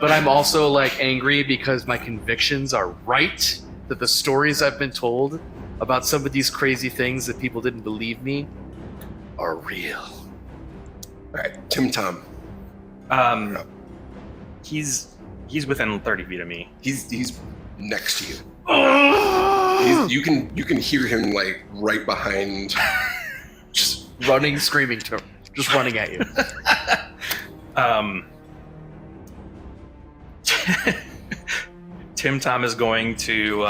[SPEAKER 5] But I'm also like angry because my convictions are right, that the stories I've been told about some of these crazy things that people didn't believe me are real.
[SPEAKER 2] All right, Tim Tom.
[SPEAKER 7] He's within 30 feet of me.
[SPEAKER 2] He's next to you. You can hear him like right behind.
[SPEAKER 5] Just running, screaming to him. Just running at you.
[SPEAKER 7] Tim Tom is going to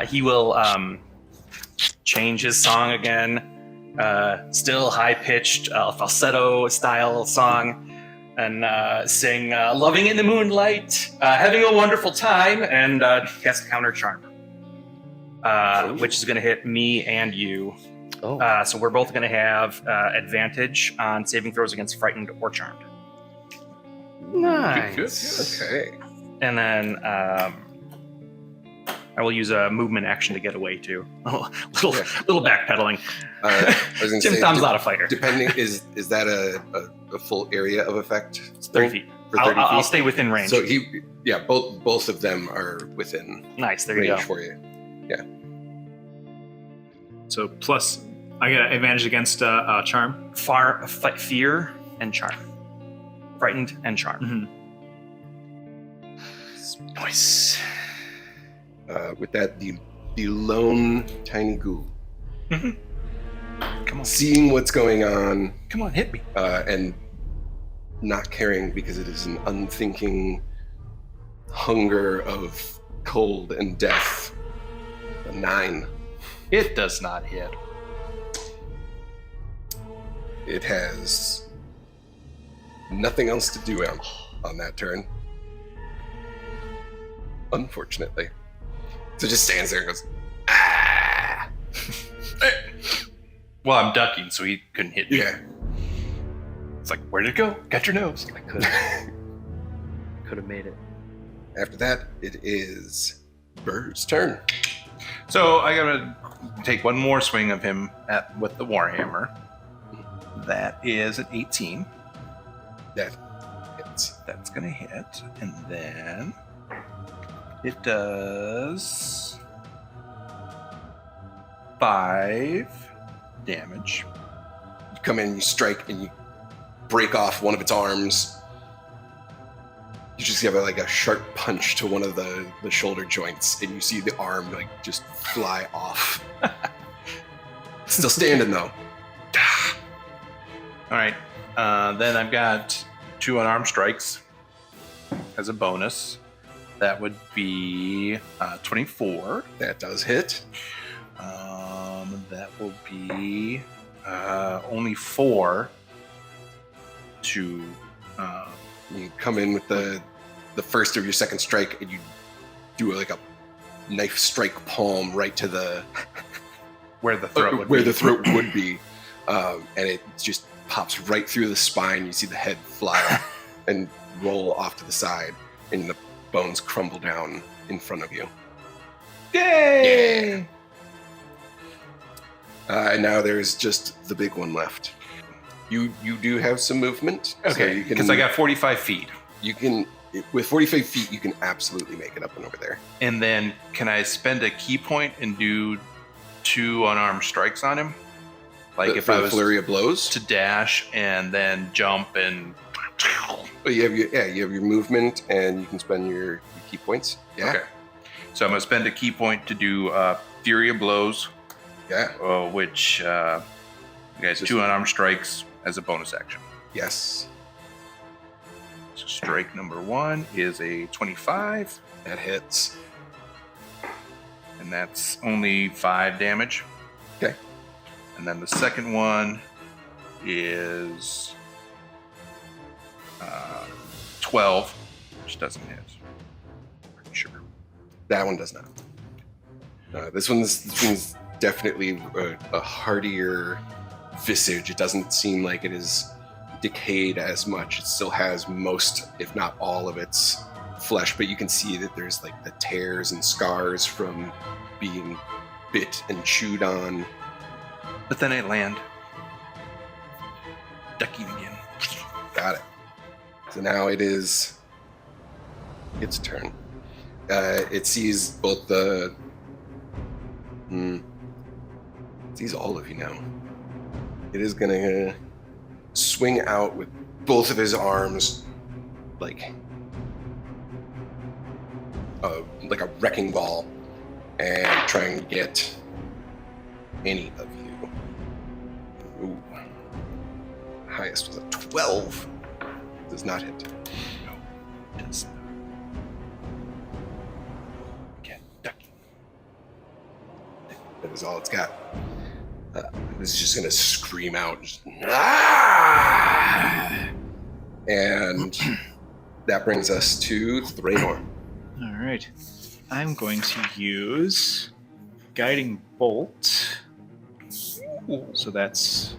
[SPEAKER 7] he will change his song again. Still high-pitched falsetto style song, and sing "Loving in the Moonlight," having a wonderful time, and cast Counter Charm, which is going to hit me and you.
[SPEAKER 5] Oh.
[SPEAKER 7] So we're both going to have advantage on saving throws against frightened or charmed.
[SPEAKER 5] Nice.
[SPEAKER 2] Okay.
[SPEAKER 7] And then I will use a movement action to get away too. Little backpedaling.
[SPEAKER 2] I was gonna
[SPEAKER 7] Tim
[SPEAKER 2] say,
[SPEAKER 7] Tom's not a fighter.
[SPEAKER 2] Depending, is that a full area of effect?
[SPEAKER 7] It's 30 feet.
[SPEAKER 2] For 30
[SPEAKER 7] I'll
[SPEAKER 2] feet?
[SPEAKER 7] stay within range.
[SPEAKER 2] So both of them are within
[SPEAKER 7] Nice. There you
[SPEAKER 2] range
[SPEAKER 7] go.
[SPEAKER 2] for you.
[SPEAKER 6] So plus, I get advantage against charm.
[SPEAKER 7] Fear and charm. Frightened and charm.
[SPEAKER 5] Nice.
[SPEAKER 2] With that, the lone tiny ghoul,
[SPEAKER 7] Come on.
[SPEAKER 2] seeing what's going on,
[SPEAKER 3] Come on, hit me.
[SPEAKER 2] and not caring because it is an unthinking hunger of cold and death. A 9.
[SPEAKER 3] It does not hit.
[SPEAKER 2] It has nothing else to do on that turn. Unfortunately. So it just stands there and goes, ah!
[SPEAKER 3] Well, I'm ducking, so he couldn't hit me.
[SPEAKER 2] Yeah.
[SPEAKER 3] It's like, where'd it go? Got your nose.
[SPEAKER 5] I could have made it.
[SPEAKER 2] After that, it is Bird's turn.
[SPEAKER 3] So I gotta take one more swing of him with the warhammer. That is an 18.
[SPEAKER 2] That hits.
[SPEAKER 3] That's gonna hit, and then it does 5 damage.
[SPEAKER 2] You come in, you strike, and you break off one of its arms. You just give it like a sharp punch to one of the shoulder joints, and you see the arm like just fly off. Still standing though.
[SPEAKER 3] All right. Then I've got 2 unarmed strikes as a bonus. That would be 24.
[SPEAKER 2] That does hit.
[SPEAKER 3] That will be only 4 to.
[SPEAKER 2] You come in with the first of your second strike, and you do like a knife strike palm right to the
[SPEAKER 3] Where the throat would
[SPEAKER 2] where
[SPEAKER 3] be.
[SPEAKER 2] the throat would be, and it just pops right through the spine. You see the head fly and roll off to the side, and the bones crumble down in front of you.
[SPEAKER 3] Yay!
[SPEAKER 2] Now there's just the big one left. You do have some movement.
[SPEAKER 3] Okay, because I got 45 feet.
[SPEAKER 2] You can, with 45 feet, you can absolutely make it up and over there.
[SPEAKER 3] And then can I spend a key point and do 2 unarmed strikes on him? Like if
[SPEAKER 2] for
[SPEAKER 3] I
[SPEAKER 2] the
[SPEAKER 3] was
[SPEAKER 2] flurry of blows
[SPEAKER 3] to dash and then jump and...
[SPEAKER 2] Oh, you have your movement, and you can spend your key points. Yeah.
[SPEAKER 3] Okay. So I'm going to spend a key point to do Fury of Blows.
[SPEAKER 2] Yeah.
[SPEAKER 3] Which you guys 2 unarmed strikes as a bonus action.
[SPEAKER 2] Yes.
[SPEAKER 3] So strike number 1 is a 25.
[SPEAKER 2] That hits.
[SPEAKER 3] And that's only 5 damage.
[SPEAKER 2] Okay.
[SPEAKER 3] And then the second one is 12, which doesn't hit. Pretty sure.
[SPEAKER 2] That one does not. This one's definitely a hardier visage. It doesn't seem like it is decayed as much. It still has most, if not all, of its flesh, but you can see that there's like the tears and scars from being bit and chewed on.
[SPEAKER 3] But then I land. Ducking again.
[SPEAKER 2] Got it. So now it is its turn. It sees both the... it sees all of you now. It is gonna swing out with both of his arms like a wrecking ball and try and get any of you. Ooh. Highest was a 12. Does not hit.
[SPEAKER 3] No, it does not. Okay, ducking.
[SPEAKER 2] That is all it's got. This is just gonna scream out. Just, "Ah!" And that brings us to Thraynor.
[SPEAKER 6] All right. I'm going to use Guiding Bolt. So that's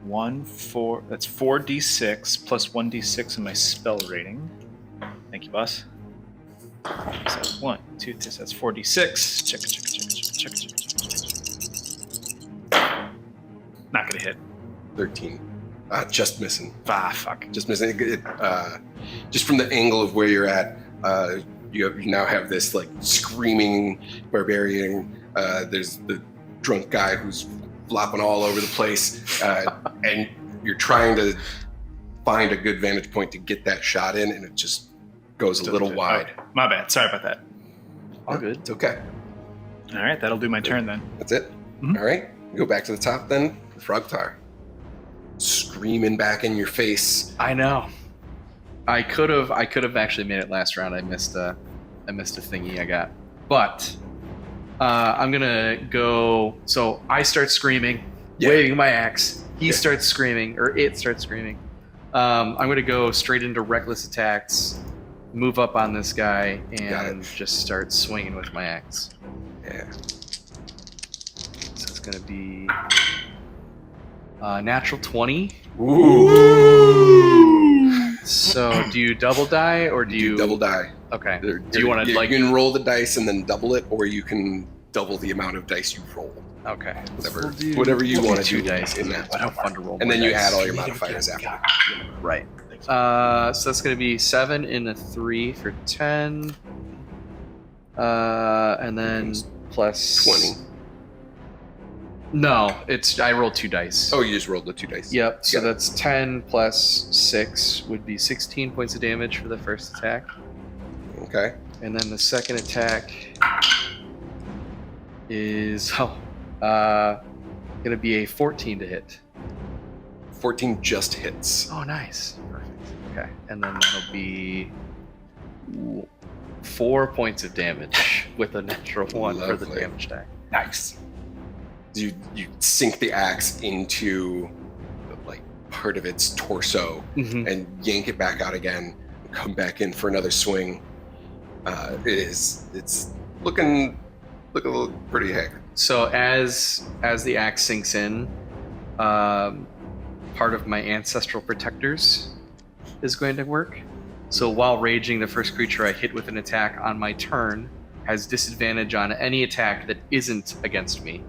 [SPEAKER 6] 4d6 plus 1d6 in my spell rating. Thank you, boss. So 1, 2, 3, so that's 4d6. Check. Not gonna hit.
[SPEAKER 2] 13. Just missing.
[SPEAKER 6] Fuck.
[SPEAKER 2] Just missing. Just from the angle of where you're at, you now have this like screaming barbarian. There's the drunk guy who's flopping all over the place, and you're trying to find a good vantage point to get that shot in, and it just goes a little wide.
[SPEAKER 6] Oh, my bad. Sorry about that.
[SPEAKER 5] All good.
[SPEAKER 2] It's okay.
[SPEAKER 6] All right, that'll do my turn then.
[SPEAKER 2] That's it.
[SPEAKER 6] Mhm.
[SPEAKER 2] All right, go back to the top then. Hrothgar, screaming back in your face.
[SPEAKER 5] I know. I could have actually made it last round. I missed a thingy I got. But I'm gonna go. So I start screaming, waving my axe. He starts screaming, or it starts screaming. I'm gonna go straight into reckless attacks, move up on this guy, and just start swinging with my axe.
[SPEAKER 2] Yeah.
[SPEAKER 5] So it's gonna be natural 20.
[SPEAKER 2] Ooh.
[SPEAKER 5] So do you double die or do you
[SPEAKER 2] double die?
[SPEAKER 5] Okay.
[SPEAKER 2] Do
[SPEAKER 5] you want to
[SPEAKER 2] you can roll the dice and then double it, or you can double the amount of dice you roll.
[SPEAKER 5] Okay.
[SPEAKER 2] Whatever you want to do
[SPEAKER 5] dice
[SPEAKER 2] in that.
[SPEAKER 5] I don't fun to roll.
[SPEAKER 2] And then
[SPEAKER 5] more
[SPEAKER 2] you
[SPEAKER 5] dice.
[SPEAKER 2] add all your modifiers after.
[SPEAKER 5] Right. So that's going to be 7 and a 3 for 10. And then plus
[SPEAKER 2] 20.
[SPEAKER 5] No, I rolled 2 dice.
[SPEAKER 2] Oh, you just rolled the 2 dice.
[SPEAKER 5] Yep. So
[SPEAKER 2] Got it.
[SPEAKER 5] that's 10 plus 6 would be 16 points of damage for the first attack.
[SPEAKER 2] Okay.
[SPEAKER 5] And then the second attack is gonna be a 14 to hit.
[SPEAKER 2] 14 just hits.
[SPEAKER 5] Oh, nice. Perfect. Okay. And then that'll be 4 points of damage with a natural 1 for the
[SPEAKER 2] Lovely.
[SPEAKER 5] damage die.
[SPEAKER 2] Nice. You sink the axe into like part of its torso
[SPEAKER 5] Mhm.
[SPEAKER 2] and yank it back out again and come back in for another swing. It's looking a little pretty haggard.
[SPEAKER 5] So as the axe sinks in, part of my ancestral protectors is going to work. So while raging, the first creature I hit with an attack on my turn has disadvantage on any attack that isn't against me.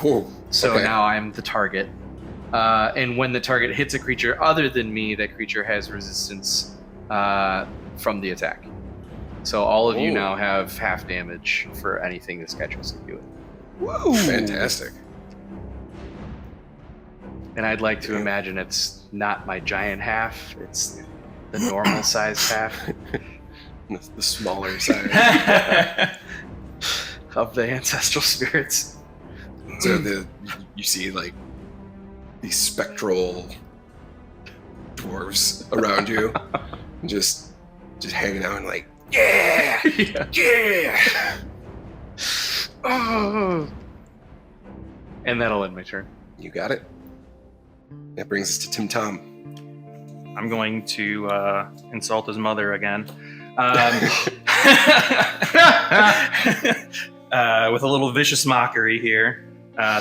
[SPEAKER 2] Oh,
[SPEAKER 5] So
[SPEAKER 2] okay.
[SPEAKER 5] now I'm the target. And when the target hits a creature other than me, that creature has resistance from the attack. So all of you
[SPEAKER 2] Ooh.
[SPEAKER 5] now have half damage for anything this guy tries to do it.
[SPEAKER 2] Whoa, fantastic.
[SPEAKER 5] And I'd like to imagine it's not my giant half, it's the normal sized half
[SPEAKER 2] The smaller side.
[SPEAKER 5] of the ancestral spirits.
[SPEAKER 2] So you see like these spectral dwarves around you, just hanging out and like, yeah, yeah.
[SPEAKER 5] Oh. And that'll end my turn.
[SPEAKER 2] You got it. That brings us to Tim Tom.
[SPEAKER 7] I'm going to insult his mother again. With a little vicious mockery here.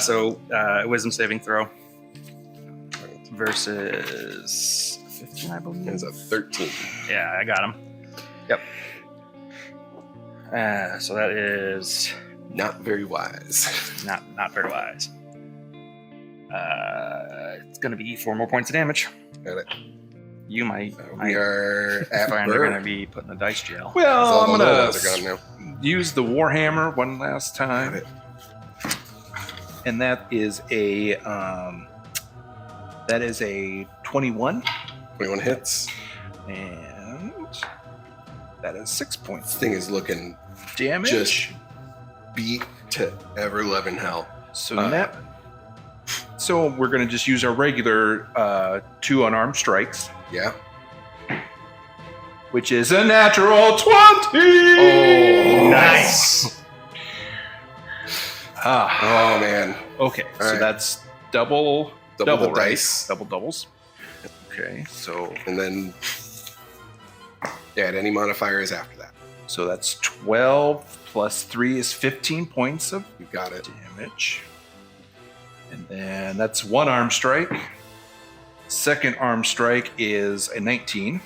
[SPEAKER 7] So wisdom saving throw. Versus 15, I believe.
[SPEAKER 2] It's a 13.
[SPEAKER 7] Yeah, I got him. Yep. So that is
[SPEAKER 2] Not very wise.
[SPEAKER 7] not very wise. It's going to be 4 more points of damage.
[SPEAKER 2] Got it.
[SPEAKER 7] You might.
[SPEAKER 2] We are at
[SPEAKER 7] You're
[SPEAKER 2] Burr.
[SPEAKER 7] going to be put in a dice jail.
[SPEAKER 3] Well,
[SPEAKER 2] All
[SPEAKER 3] I'm
[SPEAKER 2] the little
[SPEAKER 3] gonna
[SPEAKER 2] ones are gone now.
[SPEAKER 3] use the Warhammer one last
[SPEAKER 2] Got
[SPEAKER 3] time,
[SPEAKER 2] it.
[SPEAKER 3] and that is a 21,
[SPEAKER 2] 21 hits.
[SPEAKER 3] and that is 6 points
[SPEAKER 2] This thing is looking
[SPEAKER 3] of damage.
[SPEAKER 2] just beat to ever loving hell.
[SPEAKER 3] So we're gonna just use our regular 2 unarmed strikes,
[SPEAKER 2] Yeah.
[SPEAKER 3] which is a natural 20.
[SPEAKER 2] Oh,
[SPEAKER 3] Nice.
[SPEAKER 2] Oh man.
[SPEAKER 3] Okay,
[SPEAKER 2] All
[SPEAKER 3] so
[SPEAKER 2] right.
[SPEAKER 3] that's double
[SPEAKER 2] Double the
[SPEAKER 3] right?
[SPEAKER 2] dice.
[SPEAKER 3] Double doubles. Okay, so
[SPEAKER 2] And then add any modifiers after that.
[SPEAKER 3] that's 12 plus 3 is 15 points of
[SPEAKER 2] You got it.
[SPEAKER 3] damage. And then that's 1 arm strike. Second arm strike is a 19.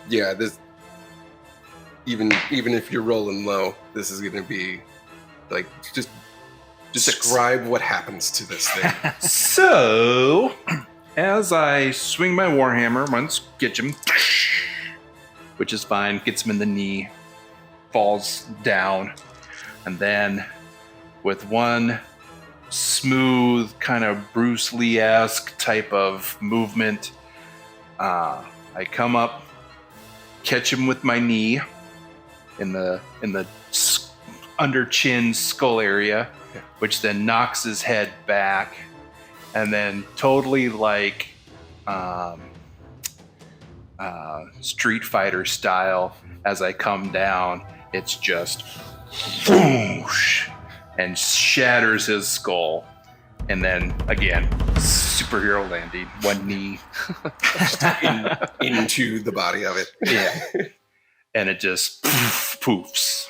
[SPEAKER 2] Yeah, this even if you're rolling low, this is gonna be like just describe what happens to this thing.
[SPEAKER 3] So, as I swing my Warhammer, once get him, which is fine, gets him in the knee, falls down, and then with one smooth, kind of Bruce Lee-esque type of movement, I come up, catch him with my knee in the under chin skull area, which then knocks his head back, and then totally like Street Fighter style, as I come down, it's just whoosh, and shatters his skull, and then again superhero landing, one knee
[SPEAKER 2] Into the body of it.
[SPEAKER 3] yeah, and it just poofs.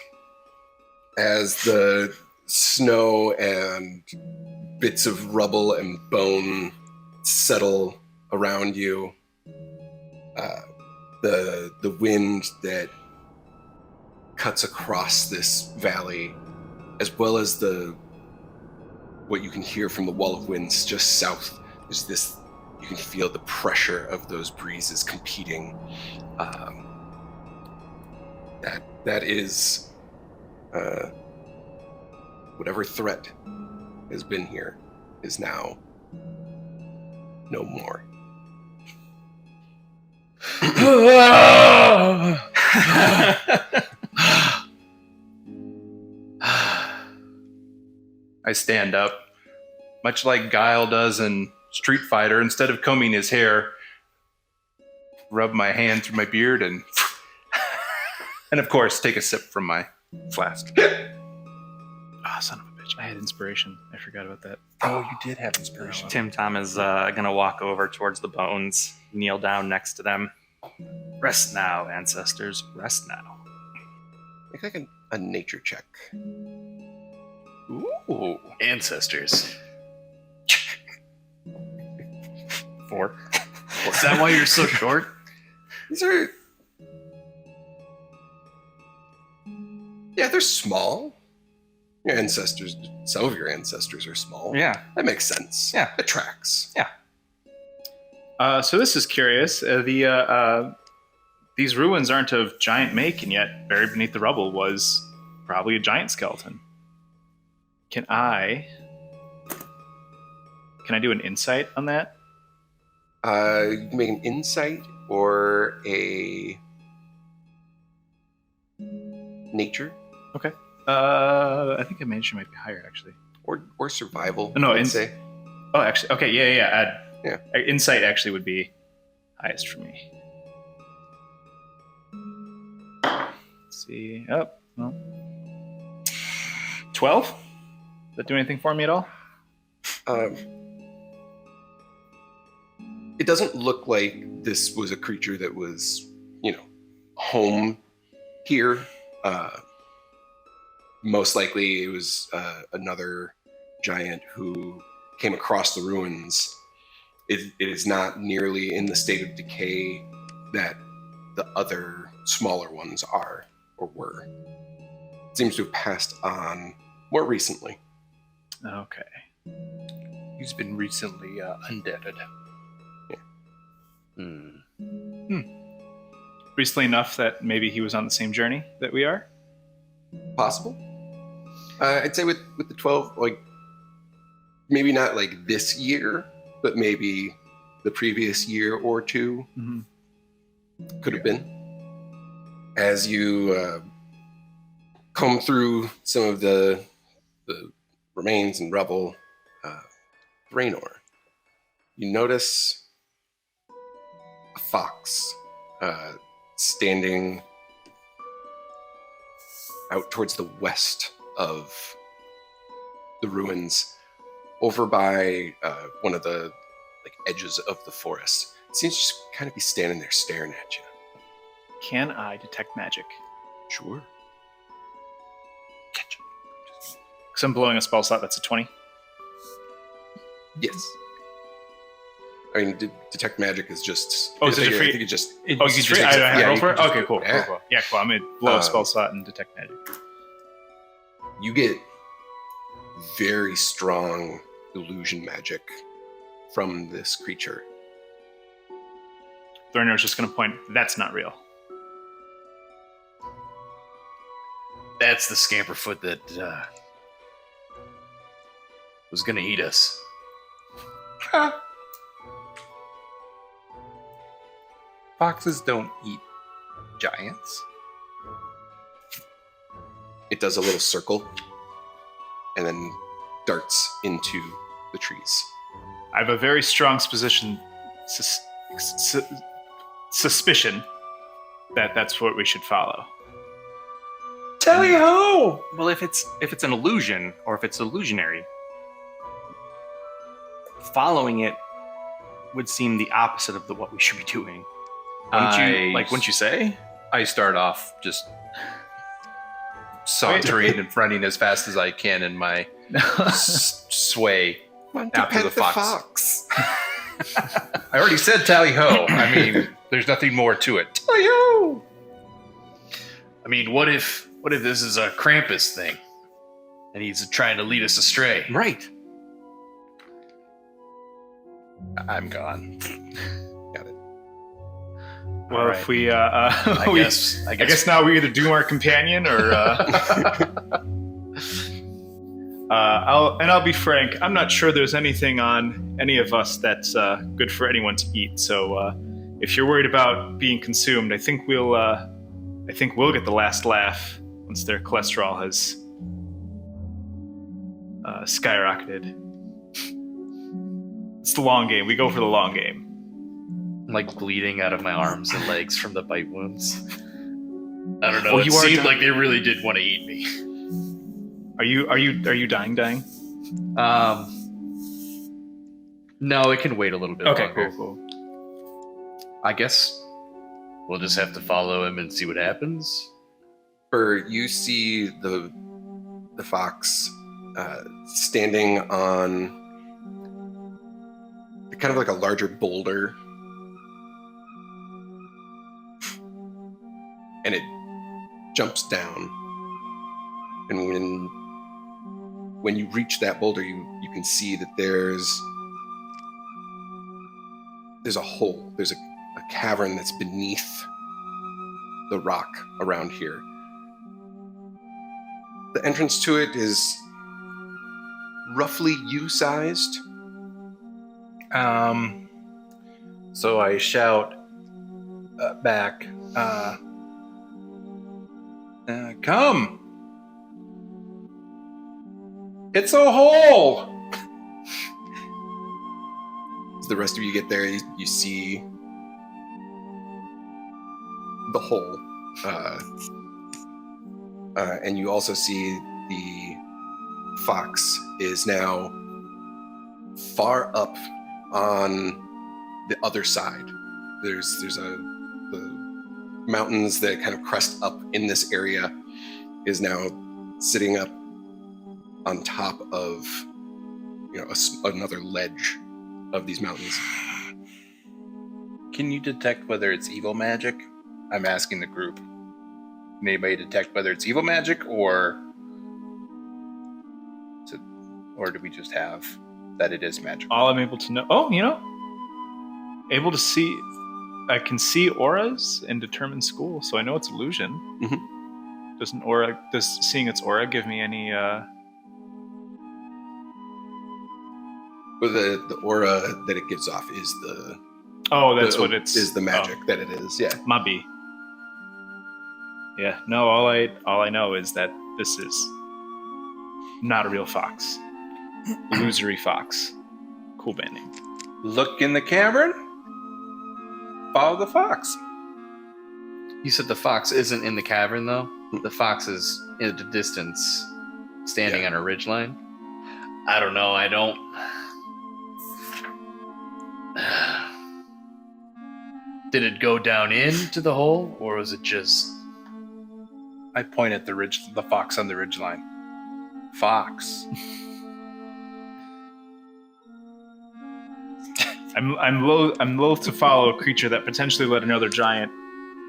[SPEAKER 2] As the snow and bits of rubble and bone settle around you, the wind that cuts across this valley, as well as what you can hear from the wall of winds just south, is this. You can feel the pressure of those breezes competing. That is. Whatever threat has been here is now no more.
[SPEAKER 3] I stand up, much like Guile does in Street Fighter. Instead of combing his hair, rub my hand through my beard and of course take a sip from my flask.
[SPEAKER 6] Ah, son of a bitch. I had inspiration. I forgot about that.
[SPEAKER 3] Oh, you did have inspiration.
[SPEAKER 7] Tim Tom is going to walk over towards the bones, kneel down next to them. Rest now, ancestors. Rest now.
[SPEAKER 2] Make like a nature check.
[SPEAKER 3] Ooh.
[SPEAKER 4] Ancestors.
[SPEAKER 7] 4.
[SPEAKER 4] Is that why you're so short?
[SPEAKER 2] These are... Yeah, they're small. Your ancestors, some of your ancestors are small.
[SPEAKER 7] Yeah.
[SPEAKER 2] That makes sense.
[SPEAKER 7] Yeah.
[SPEAKER 2] It tracks.
[SPEAKER 7] Yeah.
[SPEAKER 6] So this is curious. These ruins aren't of giant make, and yet buried beneath the rubble was probably a giant skeleton. Can I do an insight on that?
[SPEAKER 2] You can make an insight or a nature
[SPEAKER 6] Okay. I think a nature might be higher, actually.
[SPEAKER 2] or survival.
[SPEAKER 6] No,
[SPEAKER 2] I'd say.
[SPEAKER 6] Oh, actually, okay, yeah.
[SPEAKER 2] Yeah.
[SPEAKER 6] Insight actually would be highest for me. Let's see. Oh, well. 12? Does that do anything for me at all?
[SPEAKER 2] It doesn't look like this was a creature that was, home here. Most likely it was another giant who came across the ruins. It is not nearly in the state of decay that the other smaller ones are or were. It seems to have passed on more recently.
[SPEAKER 6] Okay.
[SPEAKER 3] He's been recently undeaded.
[SPEAKER 6] Recently enough that maybe he was on the same journey that we are?
[SPEAKER 2] Possible. I'd say with the 12, like, maybe not like this year, but maybe the previous year or two could have been. As you comb through some of the remains and rubble, Raynor, you notice a fox standing out towards the west of the ruins, over by one of the edges of the forest. It seems to just kind of be standing there staring at you.
[SPEAKER 6] Can I detect magic?
[SPEAKER 2] Sure. Catch him.
[SPEAKER 6] Because I'm blowing a spell slot, that's a 20.
[SPEAKER 2] Yes. I mean, detect magic is just...
[SPEAKER 6] Oh, is it a free...
[SPEAKER 2] I think it just...
[SPEAKER 6] Oh, you can just... I don't have to roll for it? Okay, cool.
[SPEAKER 2] Yeah.
[SPEAKER 6] Cool. Yeah, cool. I'm going to blow a spell slot and detect magic.
[SPEAKER 2] You get very strong illusion magic from this creature.
[SPEAKER 6] Thorner's just going to point, that's not real.
[SPEAKER 4] That's the scamperfoot that was going to eat us.
[SPEAKER 3] Foxes don't eat giants.
[SPEAKER 2] It does a little circle and then darts into the trees.
[SPEAKER 6] I have a very strong suspicion that that's what we should follow.
[SPEAKER 3] Tally-ho!
[SPEAKER 7] Well, if it's an illusion or if it's illusionary, following it would seem the opposite of what we should be doing. Wouldn't you say?
[SPEAKER 3] I start off just sauntering and running as fast as I can in my sway after the fox. I already said tally-ho. I mean, there's nothing more to it. Tally-ho!
[SPEAKER 4] I mean, what if this is a Krabpus thing, and he's trying to lead us astray?
[SPEAKER 7] Right.
[SPEAKER 3] I'm gone.
[SPEAKER 2] Got it.
[SPEAKER 6] Well,
[SPEAKER 4] right.
[SPEAKER 6] if we,
[SPEAKER 4] I guess
[SPEAKER 6] now we either doom our companion or. I'll be frank. I'm not sure there's anything on any of us that's good for anyone to eat. So, if you're worried about being consumed, I think we'll get the last laugh once their cholesterol has skyrocketed. It's the long game. We go for the long game.
[SPEAKER 4] I'm like bleeding out of my arms and legs from the bite wounds. I don't know.
[SPEAKER 7] Well,
[SPEAKER 4] it seemed like they really did want to eat me.
[SPEAKER 6] Are you dying?
[SPEAKER 5] No, it can wait a little bit
[SPEAKER 6] Okay,
[SPEAKER 5] longer.
[SPEAKER 6] cool.
[SPEAKER 5] I guess.
[SPEAKER 4] We'll just have to follow him and see what happens.
[SPEAKER 2] Or you see the fox standing on kind of like a larger boulder and it jumps down. And when you reach that boulder, you can see that there's a hole. There's a cavern that's beneath the rock around here. The entrance to it is roughly U-sized.
[SPEAKER 3] So I shout back, come! It's a hole!
[SPEAKER 2] As the rest of you get there, you see the hole. And you also see the fox is now far up on the other side. There's the mountains that kind of crest up in this area is now sitting up on top of another ledge of these mountains.
[SPEAKER 3] Can you detect whether it's evil magic? I'm asking the group. Can anybody detect whether it's evil magic or do we just have that it is magic?
[SPEAKER 6] All I'm able to know. Able to see. I can see auras and determine school, so I know it's illusion.
[SPEAKER 2] Mm-hmm.
[SPEAKER 6] Does seeing its aura give me any?
[SPEAKER 2] Well, the aura that it gives off is the.
[SPEAKER 6] Oh, that's what it's.
[SPEAKER 2] Is the magic that it is? Yeah.
[SPEAKER 6] Mabi. Yeah. No. All I know is that this is not a real fox. Illusory fox. Cool band name.
[SPEAKER 3] Look in the cavern. Follow the fox.
[SPEAKER 5] You said the fox isn't in the cavern, though? The fox is in the distance, standing on a ridgeline? I don't know, I don't... Did it go down into the hole, or was it just...
[SPEAKER 3] I point at the fox on the ridgeline. Fox.
[SPEAKER 6] I'm loath to follow a creature that potentially led another giant,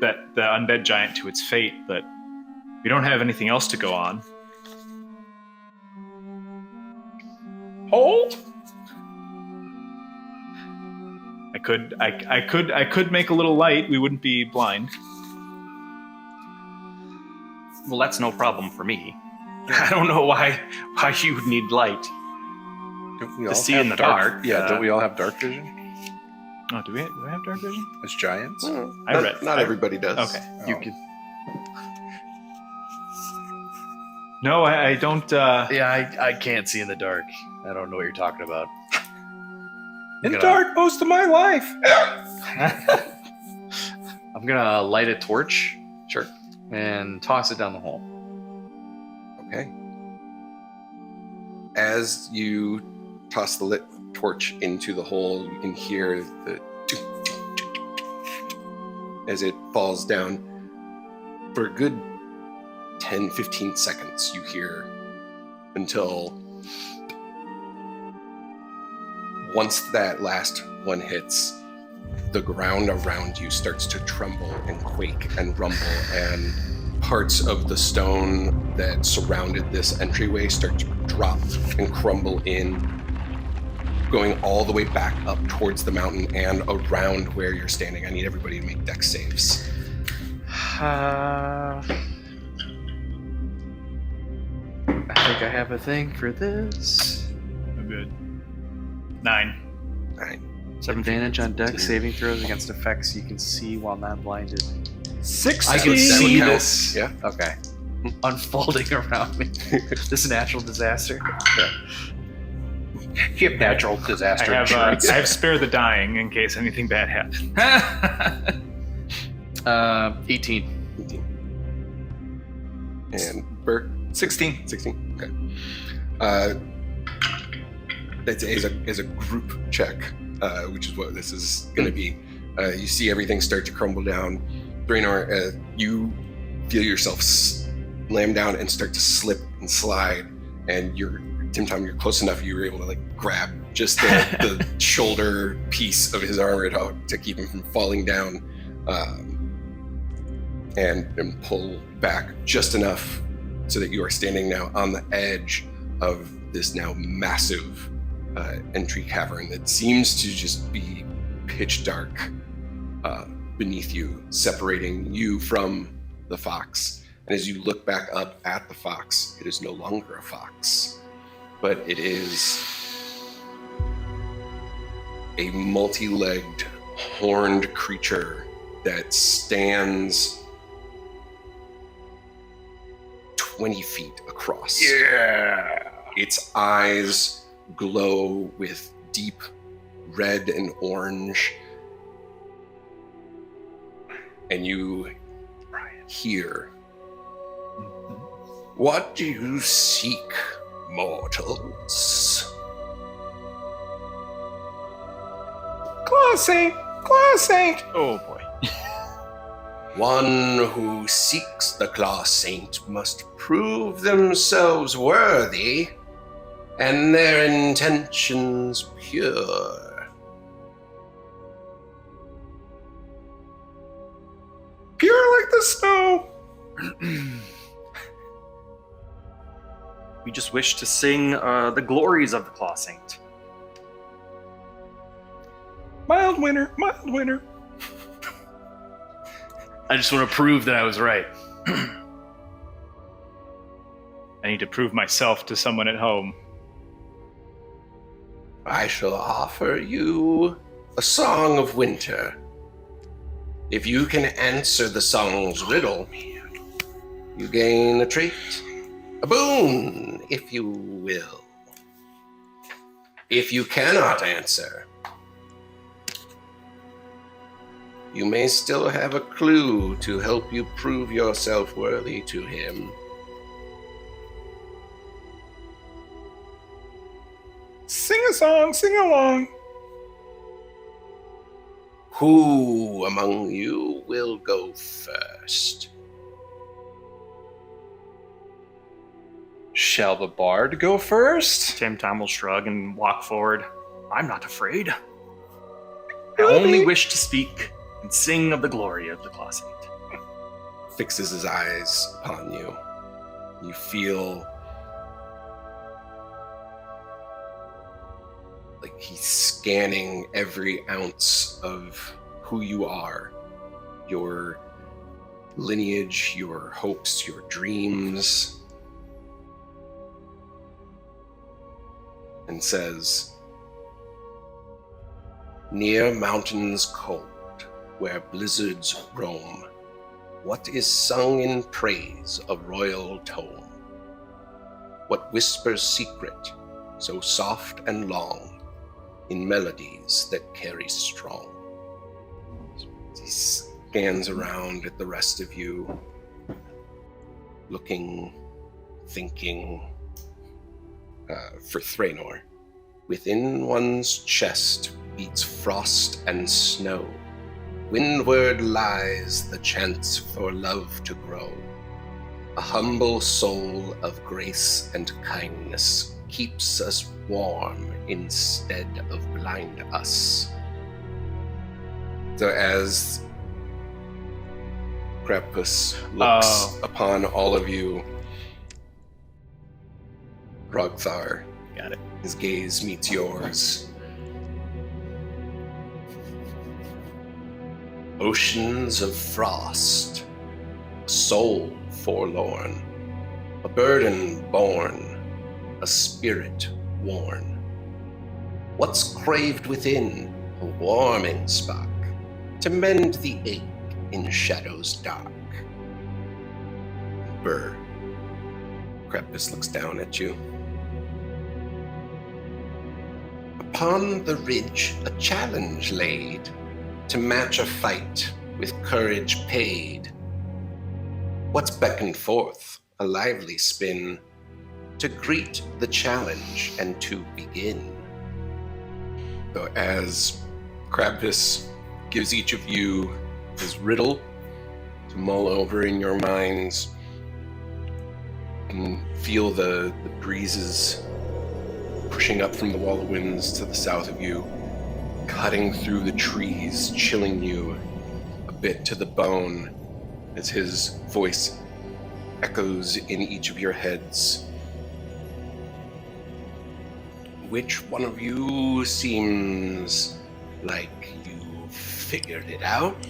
[SPEAKER 6] the undead giant, to its fate, but we don't have anything else to go on.
[SPEAKER 3] Hole?
[SPEAKER 6] I could make a little light. We wouldn't be blind.
[SPEAKER 7] Well, that's no problem for me. I don't know why you would need light to see in the dark.
[SPEAKER 3] Yeah, don't we all have dark vision?
[SPEAKER 6] Oh, do we have dark vision?
[SPEAKER 3] As giants?
[SPEAKER 2] Not everybody does.
[SPEAKER 6] Okay.
[SPEAKER 5] You could...
[SPEAKER 6] No, I don't...
[SPEAKER 5] Yeah, I can't see in the dark. I don't know what you're talking about.
[SPEAKER 3] In the dark most of my life.
[SPEAKER 5] I'm gonna light a torch.
[SPEAKER 2] Sure.
[SPEAKER 5] And toss it down the hole.
[SPEAKER 2] Okay. As you toss the lit torch into the hole, you can hear the as it falls down. For a good 10-15 seconds you hear, until once that last one hits, the ground around you starts to tremble and quake and rumble, and parts of the stone that surrounded this entryway start to drop and crumble in, going all the way back up towards the mountain and around where you're standing. I need everybody to make dex saves.
[SPEAKER 5] I think I have a thing for this.
[SPEAKER 6] I'm good. 9.
[SPEAKER 5] Advantage on dex saving throws against effects you can see while not blinded.
[SPEAKER 6] 6.
[SPEAKER 5] I can see this.
[SPEAKER 2] Yeah.
[SPEAKER 5] Okay. Unfolding around me. This natural disaster.
[SPEAKER 3] You have natural disaster
[SPEAKER 6] I
[SPEAKER 3] insurance.
[SPEAKER 6] have spare the dying in case anything bad happens.
[SPEAKER 5] 18.
[SPEAKER 2] And Bert?
[SPEAKER 3] 16.
[SPEAKER 2] 16. Okay. As a group check, which is what this is going to be. You see everything start to crumble down. Draenor, you feel yourself slam down and start to slip and slide, and Tim Tom, you're close enough. You were able to grab just the shoulder piece of his armor to keep him from falling down. and pull back just enough so that you are standing now on the edge of this now massive entry cavern that seems to just be pitch dark beneath you, separating you from the fox. And as you look back up at the fox, it is no longer a fox, but it is a multi-legged, horned creature that stands 20 feet across.
[SPEAKER 6] Yeah.
[SPEAKER 2] Its eyes glow with deep red and orange. And you hear, "What do you seek, mortals?"
[SPEAKER 6] Claw Saint. Oh boy.
[SPEAKER 2] "One who seeks the Claw Saint must prove themselves worthy and their intentions pure."
[SPEAKER 6] Pure like the snow.
[SPEAKER 7] We just wish to sing the glories of the Claw Saint.
[SPEAKER 6] Mild winter, mild winter.
[SPEAKER 4] I just want to prove that I was right.
[SPEAKER 6] I need to prove myself to someone at home.
[SPEAKER 2] "I shall offer you a song of winter. If you can answer the song's riddle, you gain a treat, a boon, if you will. If you cannot answer, you may still have a clue to help you prove yourself worthy to him."
[SPEAKER 6] Sing a song, sing along.
[SPEAKER 2] Who among you will go first?
[SPEAKER 3] Shall the bard go first?
[SPEAKER 7] Tim Tom will shrug and walk forward. I'm not afraid. I only wish to speak and sing of the glory of the Claw Saint.
[SPEAKER 2] Fixes his eyes upon you. You feel like he's scanning every ounce of who you are, your lineage, your hopes, your dreams, and says, "Near mountains cold, where blizzards roam, what is sung in praise of royal tone? What whispers secret, so soft and long, in melodies that carry strong?" He scans around at the rest of you, looking, thinking, for Thranor. "Within one's chest beats frost and snow. Windward lies the chance for love to grow. A humble soul of grace and kindness keeps us warm instead of blind us." So as Krabpus looks upon all of you, Hrothgar,
[SPEAKER 6] Got it.
[SPEAKER 2] his gaze meets yours. "Oceans of frost, a soul forlorn, a burden born, a spirit worn. What's craved within, a warming spark, to mend the ache in shadows dark?" Burr. Krabpus looks down at you. "Upon the ridge a challenge laid, to match a fight with courage paid. What's beckoned forth, a lively spin, to greet the challenge and to begin?" So as Krabpus gives each of you his riddle to mull over in your minds, and feel the breezes pushing up from the wall of winds to the south of you, cutting through the trees, chilling you a bit to the bone. as his voice echoes in each of your heads. Which one of you seems like you figured it out?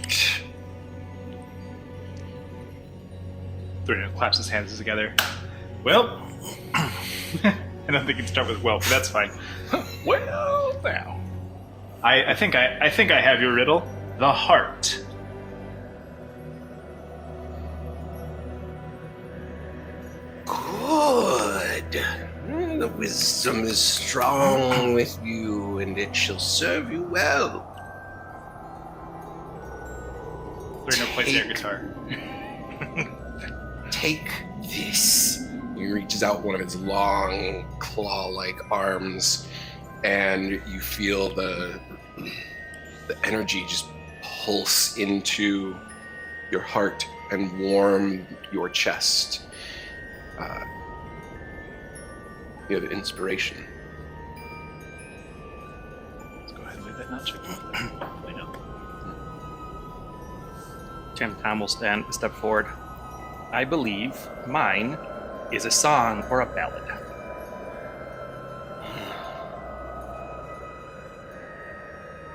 [SPEAKER 6] Thorino claps his hands together. Well, I don't think he'd start with well, but that's fine. Well, now, I think I have your riddle. The heart.
[SPEAKER 2] Good. The wisdom is strong with you, and it shall serve you well.
[SPEAKER 6] Thorino plays air guitar.
[SPEAKER 2] Take this. He reaches out one of his long, claw-like arms, and you feel the energy just pulse into your heart and warm your chest. You have inspiration.
[SPEAKER 6] Let's go ahead and leave that notch. I know.
[SPEAKER 7] Tom will step forward. I believe mine is a song or a ballad.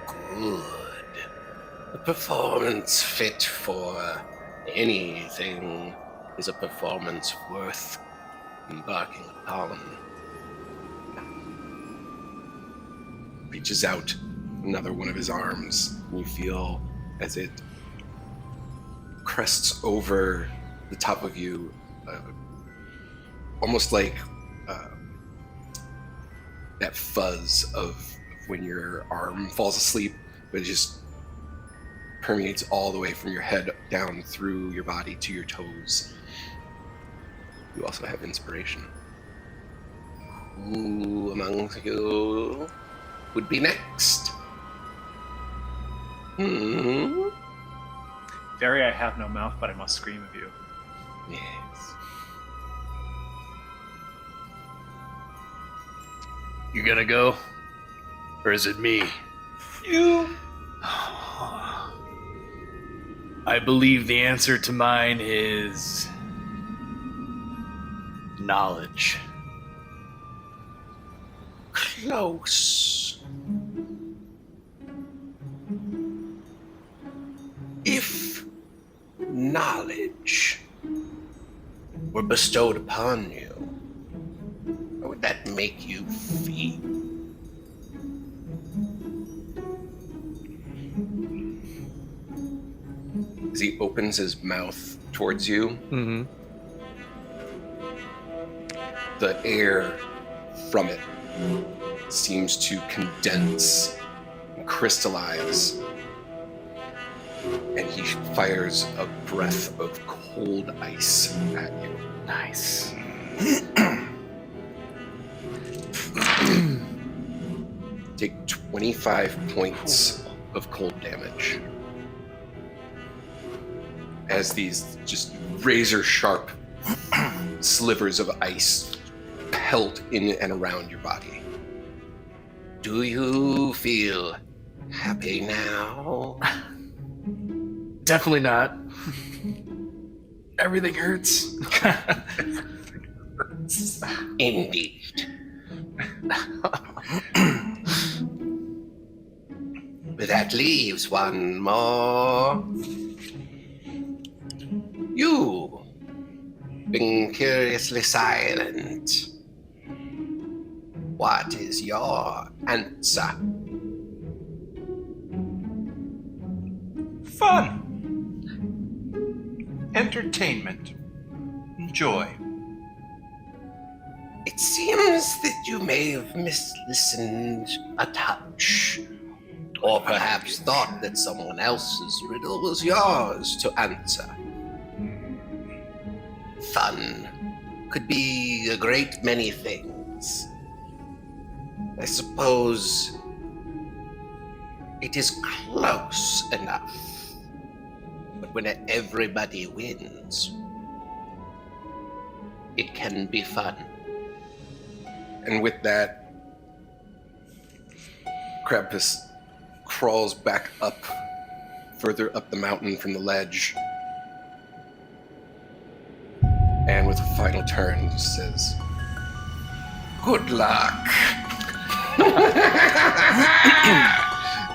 [SPEAKER 2] Good. A performance fit for anything is a performance worth embarking upon. Reaches out another one of his arms, and you feel as it crests over the top of you, almost like that fuzz of when your arm falls asleep, but it just permeates all the way from your head down through your body to your toes. You also have inspiration. Who amongst you would be next?
[SPEAKER 6] Fairy, I have no mouth, but I must scream of you.
[SPEAKER 2] Yes.
[SPEAKER 4] You gonna go? Or is it me?
[SPEAKER 6] You.
[SPEAKER 4] I believe the answer to mine is knowledge.
[SPEAKER 2] Close. If knowledge were bestowed upon you, how would that make you feel? As he opens his mouth towards you, the air from it seems to condense and crystallize, and he fires a breath of cold ice at you.
[SPEAKER 5] Nice.
[SPEAKER 2] Take 25 points of cold damage as these just razor sharp slivers of ice pelt in and around your body. Do you feel happy now?
[SPEAKER 5] Definitely not. Everything hurts.
[SPEAKER 2] Indeed. But that leaves one more. You, being curiously silent. What is your answer?
[SPEAKER 3] Fun. Entertainment. Joy.
[SPEAKER 2] It seems that you may have mislistened a touch, or perhaps thought that someone else's riddle was yours to answer. Fun could be a great many things. I suppose it is close enough. But when everybody wins, it can be fun. And with that, Krabpus crawls back up, further up the mountain from the ledge, final turn, just says, "Good luck."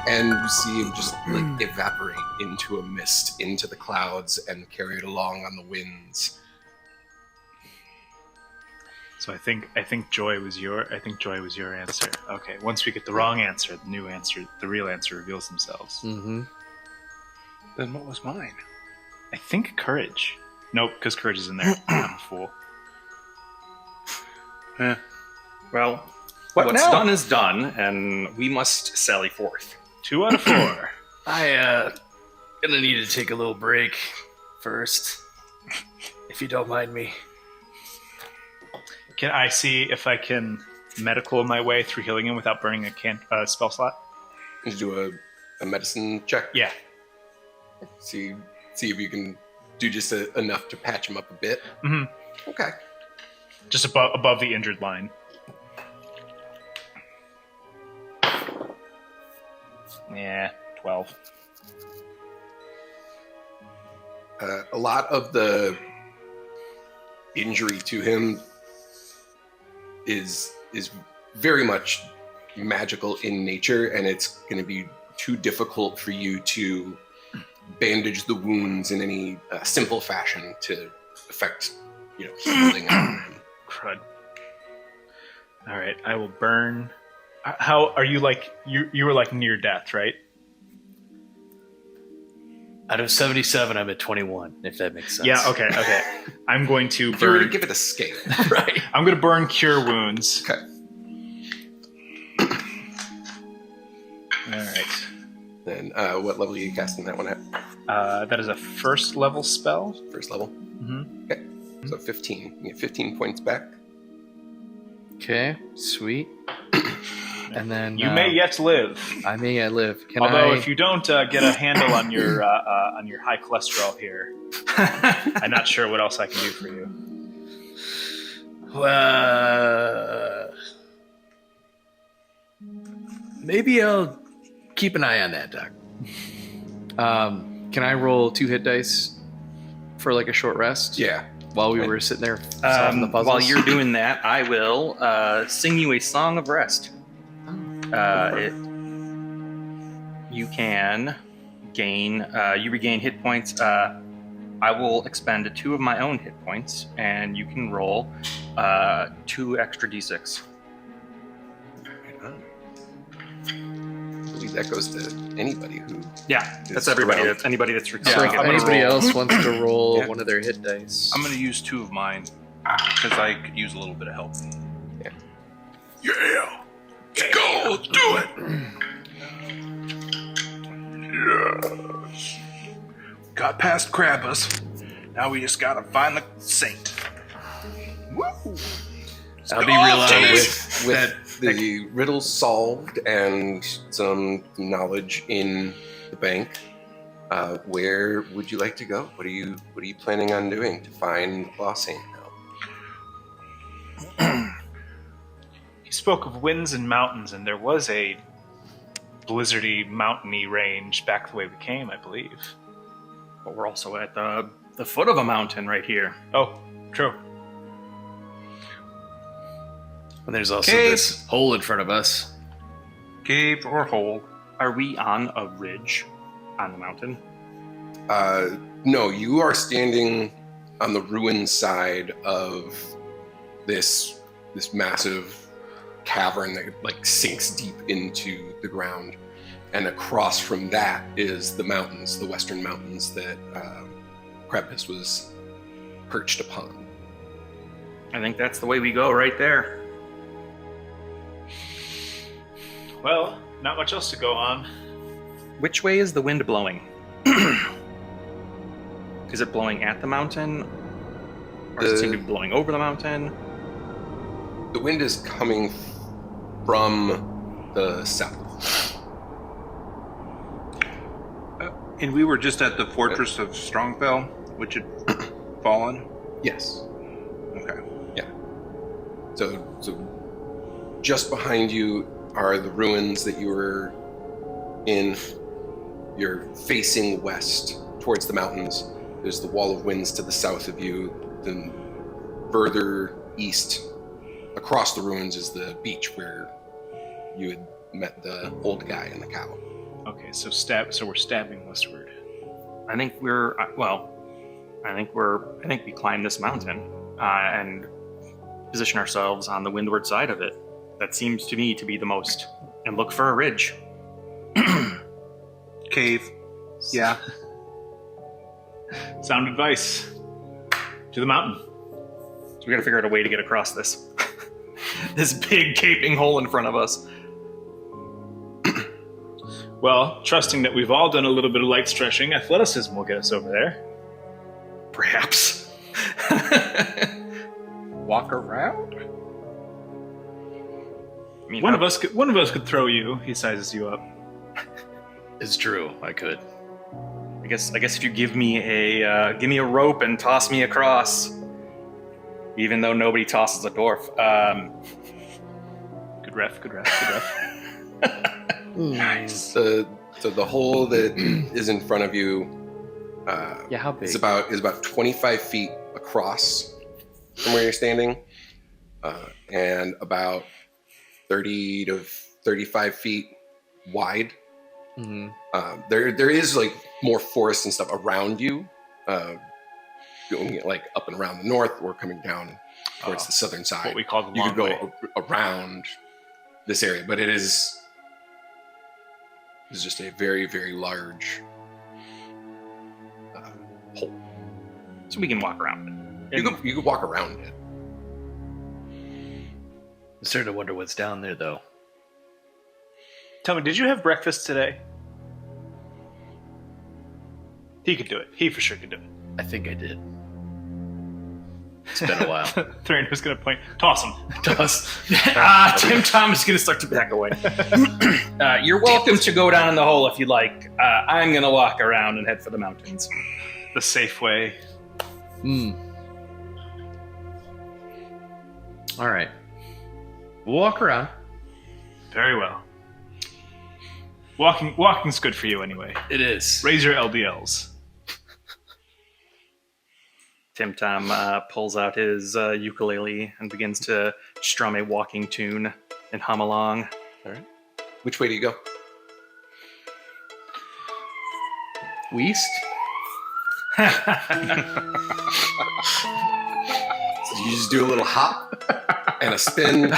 [SPEAKER 2] And you see him just like evaporate into a mist, into the clouds, and carried along on the winds.
[SPEAKER 6] So I think joy was your answer. Okay, once we get the wrong answer, the real answer reveals themselves.
[SPEAKER 5] Mm-hmm.
[SPEAKER 3] Then what was mine?
[SPEAKER 6] I think courage. Nope, because courage is in there. I'm a fool.
[SPEAKER 7] Well,
[SPEAKER 6] What
[SPEAKER 7] what's
[SPEAKER 6] now?
[SPEAKER 7] done is done, and we must sally forth.
[SPEAKER 6] 2 out of 4.
[SPEAKER 4] Gonna need to take a little break first, if you don't mind me.
[SPEAKER 6] Can I see if I can medical my way through healing him without burning a spell slot?
[SPEAKER 2] You do a medicine check.
[SPEAKER 6] Yeah.
[SPEAKER 2] See if you can do just enough to patch him up a bit.
[SPEAKER 6] Mm-hmm.
[SPEAKER 2] Okay.
[SPEAKER 6] Just above the injured line. Yeah, 12.
[SPEAKER 2] A lot of the injury to him is very much magical in nature, and it's going to be too difficult for you to bandage the wounds in any simple fashion to affect, healing on him.
[SPEAKER 6] Crud. All right, I will burn. How are you? You were like near death, right?
[SPEAKER 4] Out of 77, I'm at 21, if that makes sense.
[SPEAKER 6] Yeah. Okay. I'm going to
[SPEAKER 2] If you were to
[SPEAKER 6] burn.
[SPEAKER 2] give it a scale.
[SPEAKER 4] Right.
[SPEAKER 6] I'm going to burn cure wounds.
[SPEAKER 2] Okay.
[SPEAKER 6] All right.
[SPEAKER 2] Then what level are you casting that one at?
[SPEAKER 6] That is a first level spell.
[SPEAKER 2] First level?
[SPEAKER 6] Mm-hmm.
[SPEAKER 2] Okay. So 15. You get 15 points back.
[SPEAKER 5] Okay, sweet. And then
[SPEAKER 6] You may yet live.
[SPEAKER 5] I may yet live.
[SPEAKER 6] Although if you don't get a handle on your high cholesterol here, I'm not sure what else I can do for you.
[SPEAKER 4] Maybe I'll keep an eye on that, Doc.
[SPEAKER 5] Can I roll 2 hit dice for like a short rest?
[SPEAKER 2] Yeah.
[SPEAKER 5] While we were sitting there solving the puzzles?
[SPEAKER 7] While you're doing that, I will sing you a song of rest. You can gain, you regain hit points. I will expend 2 of my own hit points, and you can roll 2 extra d6.
[SPEAKER 2] I believe that goes to anybody who...
[SPEAKER 7] Yeah, that's
[SPEAKER 2] It's
[SPEAKER 7] everybody.
[SPEAKER 2] around.
[SPEAKER 7] That's anybody that's
[SPEAKER 5] So
[SPEAKER 7] recovering.
[SPEAKER 5] if
[SPEAKER 3] I'm gonna
[SPEAKER 5] anybody
[SPEAKER 3] roll.
[SPEAKER 5] else wants to roll
[SPEAKER 2] Yeah.
[SPEAKER 5] one of their hit dice.
[SPEAKER 3] I'm going to use 2 of mine because I could use a little bit of help.
[SPEAKER 2] Yeah. Go, do it!
[SPEAKER 3] Yes. Got past Krabpus. Now we just gotta find the saint. Woo!
[SPEAKER 4] I'll be real honest.
[SPEAKER 2] With the riddles solved and some knowledge in the bank, where would you like to go? What are you planning on doing to find Lost Saint now?
[SPEAKER 6] He spoke of winds and mountains, and there was a blizzardy, mountainy range back the way we came, I believe.
[SPEAKER 7] But we're also at the foot of a mountain right here.
[SPEAKER 6] Oh, true.
[SPEAKER 4] And there's also
[SPEAKER 7] Cave.
[SPEAKER 4] this hole in front of us.
[SPEAKER 3] Cave or hole?
[SPEAKER 7] Are we on a ridge on the mountain?
[SPEAKER 2] No, you are standing on the ruin side of this massive cavern that like sinks deep into the ground, and across from that is the mountains, the western mountains that Krabpus was perched upon.
[SPEAKER 7] I think that's the way we go right there.
[SPEAKER 6] Well, not much else to go on.
[SPEAKER 7] Which way is the wind blowing? Is it blowing at the mountain? Or does it seem to be blowing over the mountain?
[SPEAKER 2] The wind is coming from the south.
[SPEAKER 3] And we were just at the fortress of Strongfell, which had fallen.
[SPEAKER 2] Yes.
[SPEAKER 3] Okay.
[SPEAKER 2] So just behind you are the ruins that you were in. You're facing west towards the mountains. There's the wall of winds to the south of you. Then further east, across the ruins, is the beach where you had met the old guy and the cow.
[SPEAKER 6] Okay, so we're stabbing westward.
[SPEAKER 7] I think we climb this mountain and position ourselves on the windward side of it. That seems to me to be the most, and look for a ridge.
[SPEAKER 3] Cave. Yeah.
[SPEAKER 6] Sound advice. To the mountain.
[SPEAKER 7] So we gotta figure out a way to get across this. This big gaping hole in front of us.
[SPEAKER 6] Well, trusting that we've all done a little bit of light stretching, athleticism will get us over there.
[SPEAKER 7] Perhaps.
[SPEAKER 3] Walk around?
[SPEAKER 7] I mean,
[SPEAKER 6] One of us could throw you. He sizes you up.
[SPEAKER 4] It's true. I could.
[SPEAKER 7] I guess if you give me a rope and toss me across, even though nobody tosses a dwarf.
[SPEAKER 6] Good ref.
[SPEAKER 2] Nice. So the hole that is in front of you,
[SPEAKER 5] How big?
[SPEAKER 2] is about 25 feet across from where you're standing, and about 30 to 35 feet wide.
[SPEAKER 5] Mm-hmm.
[SPEAKER 2] There is like more forest and stuff around you, going like up and around the north, or coming down towards the southern side.
[SPEAKER 6] What we call the
[SPEAKER 2] You
[SPEAKER 6] long
[SPEAKER 2] could go
[SPEAKER 6] way.
[SPEAKER 2] around this area, but it is just a very, very large hole.
[SPEAKER 7] So we can walk around it.
[SPEAKER 2] You could walk around it.
[SPEAKER 4] I'm starting to wonder what's down there, though.
[SPEAKER 6] Tell me, did you have breakfast today? He could do it. He for sure could do it.
[SPEAKER 4] I think I did. It's been a while.
[SPEAKER 6] Thrain was going to point. Toss him.
[SPEAKER 7] Tim Tom is going to start to back away. You're welcome to go down in the hole if you like. I'm going to walk around and head for the mountains.
[SPEAKER 6] The safe way.
[SPEAKER 5] All right. We'll walk around.
[SPEAKER 6] Very well. Walking's good for you anyway.
[SPEAKER 4] It is.
[SPEAKER 6] Raise your LDLs.
[SPEAKER 7] Tim Tom pulls out his ukulele and begins to strum a walking tune and hum along.
[SPEAKER 2] All right. Which way do you go?
[SPEAKER 5] East?
[SPEAKER 2] So you just do a little hop and a spin.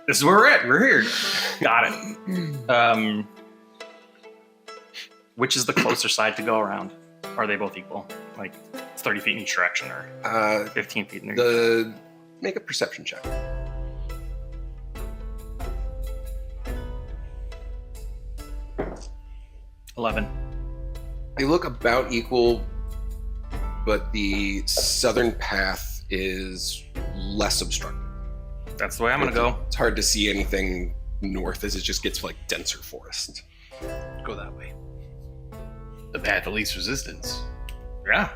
[SPEAKER 7] This is where we're at. We're here. Got it. Which is the closer side to go around? Are they both equal? Like, it's 30 feet in each direction, or 15 feet in each direction?
[SPEAKER 2] Make a perception check.
[SPEAKER 7] 11.
[SPEAKER 2] They look about equal, but the southern path is less obstructed.
[SPEAKER 7] That's the way I'm going to go.
[SPEAKER 2] It's hard to see anything north as it just gets like denser forest.
[SPEAKER 3] Go that way.
[SPEAKER 4] The path of least resistance.
[SPEAKER 7] Yeah.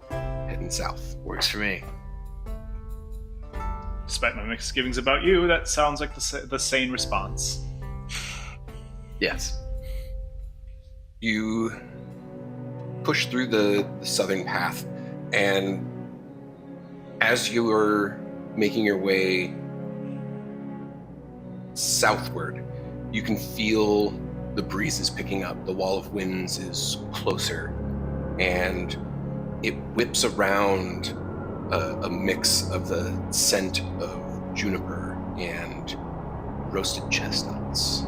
[SPEAKER 2] Heading south.
[SPEAKER 4] Works for me.
[SPEAKER 6] Despite my misgivings about you, that sounds like the sane response.
[SPEAKER 4] Yes.
[SPEAKER 2] You push through the southern path, and as you are making your way southward, you can feel the breezes picking up. The wall of winds is closer, and it whips around a mix of the scent of juniper and roasted chestnuts.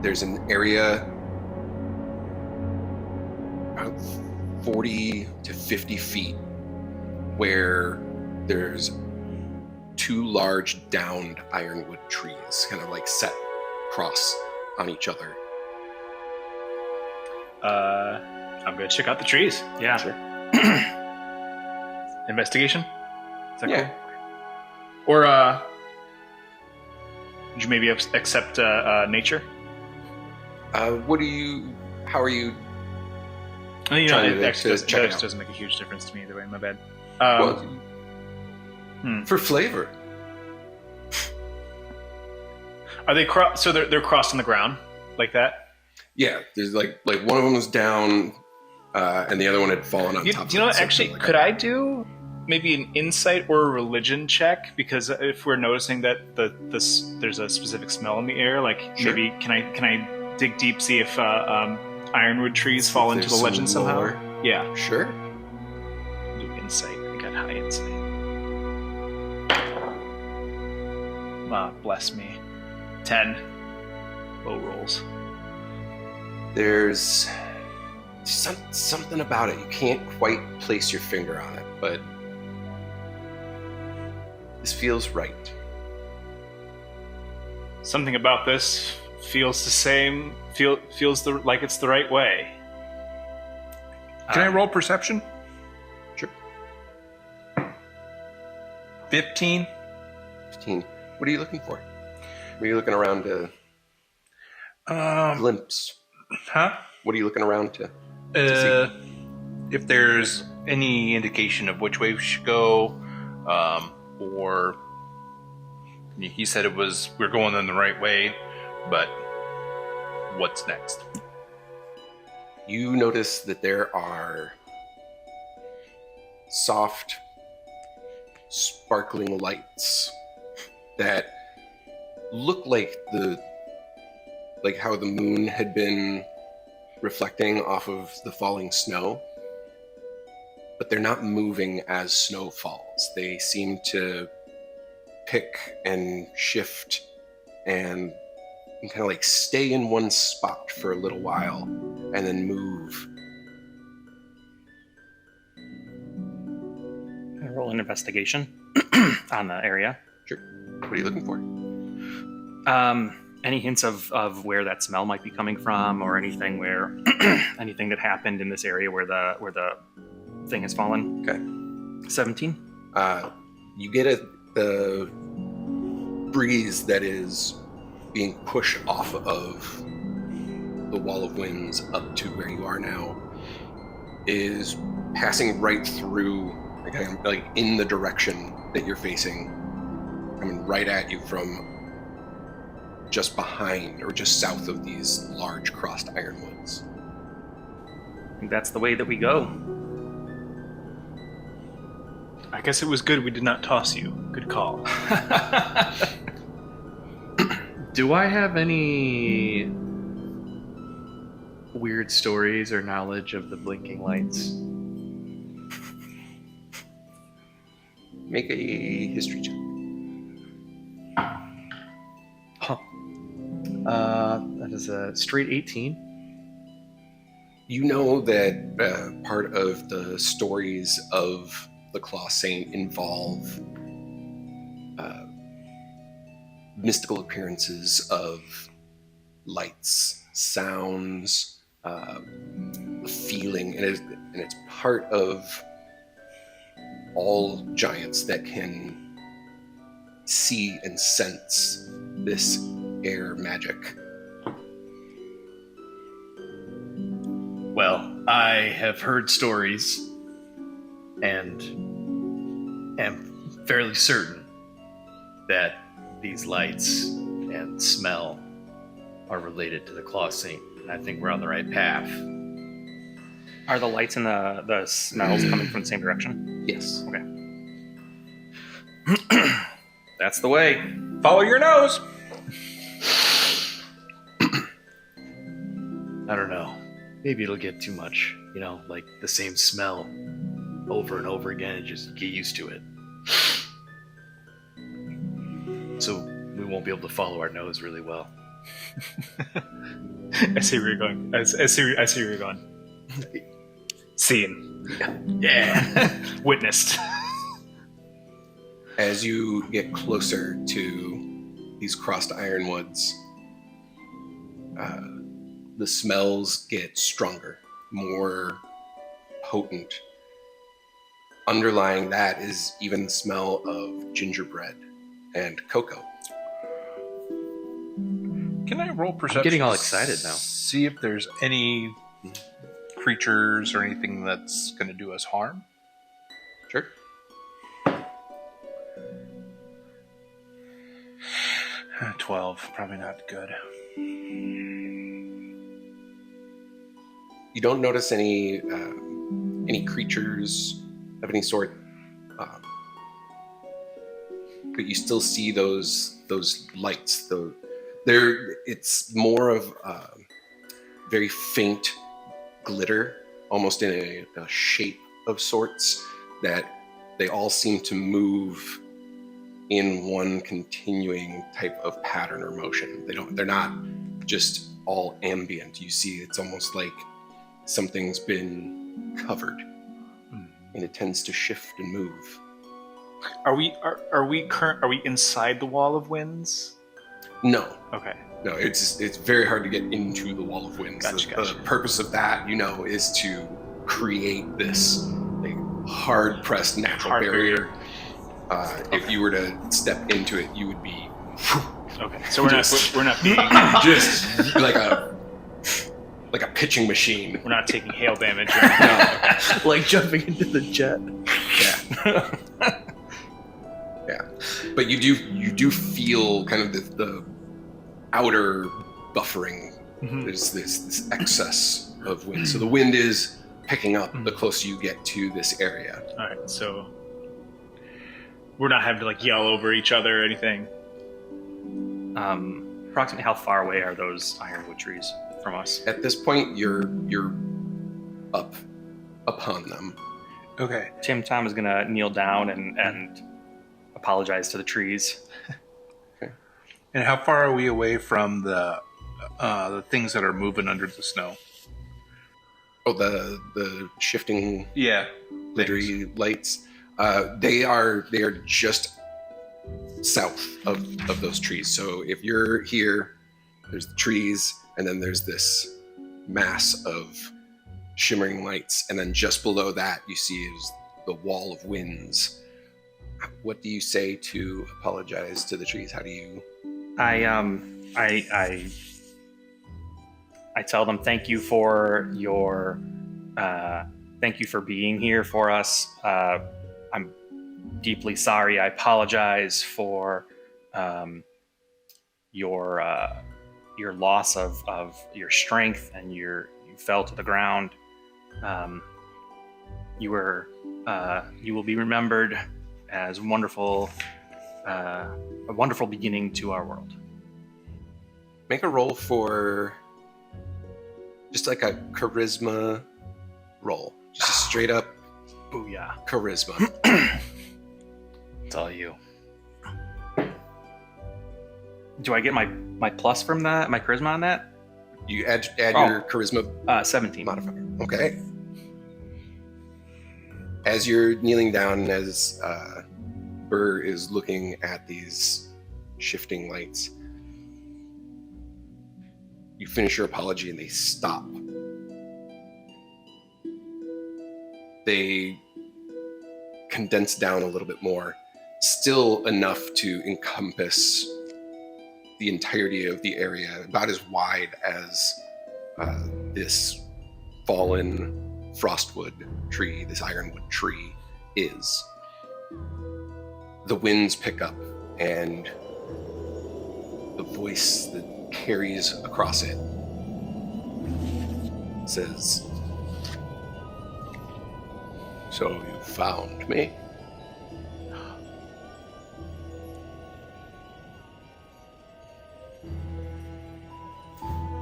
[SPEAKER 2] There's an area about 40 to 50 feet where there's two large downed ironwood trees, kind of like set across on each other.
[SPEAKER 6] I'm gonna check out the trees.
[SPEAKER 7] Yeah.
[SPEAKER 2] Sure.
[SPEAKER 6] Investigation? Is that
[SPEAKER 2] Yeah.
[SPEAKER 6] cool? Or, would you maybe accept nature?
[SPEAKER 2] How are you?
[SPEAKER 6] You know,
[SPEAKER 2] Trying
[SPEAKER 6] it
[SPEAKER 2] to
[SPEAKER 6] actually
[SPEAKER 2] check it out.
[SPEAKER 6] doesn't make a huge difference to me either way. My bad.
[SPEAKER 2] Well, for flavor.
[SPEAKER 6] Are they so they're crossed on the ground like that?
[SPEAKER 2] Yeah, there's like one of them is down and the other one had fallen on top of it.
[SPEAKER 6] Do you know what?
[SPEAKER 2] so
[SPEAKER 6] Actually,
[SPEAKER 2] like
[SPEAKER 6] could I do maybe an insight or a religion check? Because if we're noticing that there's a specific smell in the air, like
[SPEAKER 2] Sure.
[SPEAKER 6] maybe can I dig deep, see if ironwood trees fall into the
[SPEAKER 2] there's
[SPEAKER 6] legend
[SPEAKER 2] some
[SPEAKER 6] somehow?
[SPEAKER 2] lore.
[SPEAKER 6] Yeah,
[SPEAKER 2] Sure.
[SPEAKER 6] do insight. I got high insight. Bless me. 10. Low rolls.
[SPEAKER 2] There's something about it. You can't quite place your finger on it, but this feels right.
[SPEAKER 6] Something about this feels the same. Feels like it's the right way.
[SPEAKER 3] Can I roll perception?
[SPEAKER 2] Sure.
[SPEAKER 3] 15.
[SPEAKER 2] 15. What are you looking for? What are you looking around to glimpse?
[SPEAKER 3] Huh?
[SPEAKER 2] What are you looking around to?
[SPEAKER 3] If there's any indication of which way we should go, or he said we're going in the right way, but what's next?
[SPEAKER 2] You notice that there are soft, sparkling lights that look like how the moon had been reflecting off of the falling snow, but they're not moving as snow falls. They seem to pick and shift and kind of like stay in one spot for a little while and then move.
[SPEAKER 7] I roll an investigation on the area.
[SPEAKER 2] Sure. What are you looking for?
[SPEAKER 7] Any hints of where that smell might be coming from, or anything where anything that happened in this area where the thing has fallen?
[SPEAKER 2] Okay.
[SPEAKER 7] 17.
[SPEAKER 2] You get the breeze that is being pushed off of the wall of winds up to where you are now is passing right through, like in the direction that you're facing, coming right at you from just behind or just south of these large crossed ironwoods.
[SPEAKER 7] I think that's the way that we go.
[SPEAKER 6] I guess it was good we did not toss you. Good call.
[SPEAKER 5] Do I have any weird stories or knowledge of the blinking lights?
[SPEAKER 2] Make a history check.
[SPEAKER 5] Huh. That is a straight 18.
[SPEAKER 2] You know that part of the stories of the Claw Saint involve mystical appearances of lights, sounds, a feeling, and it's part of all giants that can see and sense this air magic.
[SPEAKER 5] Well, I have heard stories and am fairly certain that these lights and smell are related to the Claw Saint, and I think we're on the right path.
[SPEAKER 7] Are the lights and the smells coming from the same direction?
[SPEAKER 2] Yes.
[SPEAKER 7] Okay. That's the way.
[SPEAKER 3] Follow your nose.
[SPEAKER 5] I don't know. Maybe it'll get too much, like the same smell over and over again and just get used to it. So we won't be able to follow our nose really well.
[SPEAKER 6] I see where you're going. I see where you're going. Seen.
[SPEAKER 5] Yeah.
[SPEAKER 6] Witnessed.
[SPEAKER 2] As you get closer to these crossed ironwoods, the smells get stronger, more potent. Underlying that is even the smell of gingerbread and cocoa.
[SPEAKER 3] Can I roll perception?
[SPEAKER 5] I'm getting all excited now.
[SPEAKER 3] See if there's any creatures or anything that's going to do us harm.
[SPEAKER 2] Sure.
[SPEAKER 3] 12, probably not good.
[SPEAKER 2] You You don't notice any creatures of any sort, but you still see those lights. Though it's more of very faint glitter, almost in a shape of sorts, that they all seem to move in one continuing type of pattern or motion. They're not just all ambient. You see, it's almost like something's been covered, and it tends to shift and move.
[SPEAKER 6] Are we inside the wall of winds?
[SPEAKER 2] No.
[SPEAKER 6] Okay.
[SPEAKER 2] No, it's very hard to get into the wall of winds.
[SPEAKER 6] Gotcha.
[SPEAKER 2] The purpose of that, is to create this hard-pressed natural barrier. If you were to step into it, you would be.
[SPEAKER 6] Okay, so we're not being
[SPEAKER 2] just like a pitching machine.
[SPEAKER 6] we're not taking hail damage.
[SPEAKER 2] No.
[SPEAKER 5] Like jumping into the jet.
[SPEAKER 2] Yeah. Yeah. But you do feel kind of the outer buffering.
[SPEAKER 6] Mhm.
[SPEAKER 2] There's this excess of wind. So the wind is picking up the closer you get to this area.
[SPEAKER 6] All right, so we're not having to yell over each other or anything.
[SPEAKER 7] Approximately how far away are those ironwood trees from us?
[SPEAKER 2] At this point, you're up upon them.
[SPEAKER 3] Okay.
[SPEAKER 7] Tom is gonna kneel down and apologize to the trees.
[SPEAKER 3] And how far are we away from the things that are moving under the snow?
[SPEAKER 2] Oh, the shifting
[SPEAKER 3] Yeah.
[SPEAKER 2] glittery lights. They are just south of those trees. So if you're here, there's the trees, and then there's this mass of shimmering lights, and then just below that you see is the wall of winds. What do you say to apologize to the trees? How do you?
[SPEAKER 7] I tell them thank you for your thank you for being here for us. I'm deeply sorry. I apologize for your loss of your strength, and you fell to the ground. You will be remembered as a wonderful beginning to our world.
[SPEAKER 2] Make a roll for just like a charisma roll. Just a straight up
[SPEAKER 6] Booyah.
[SPEAKER 2] charisma.
[SPEAKER 4] It's all you.
[SPEAKER 7] Do I get my plus from that? My charisma on that?
[SPEAKER 2] You add your charisma
[SPEAKER 7] 17.
[SPEAKER 2] modifier. Okay. As you're kneeling down, as Burr is looking at these shifting lights, you finish your apology and they stop. They condense down a little bit more, still enough to encompass the entirety of the area, about as wide as this fallen frostwood tree, this ironwood tree is. The winds pick up, and the voice that carries across it says, "So you found me?"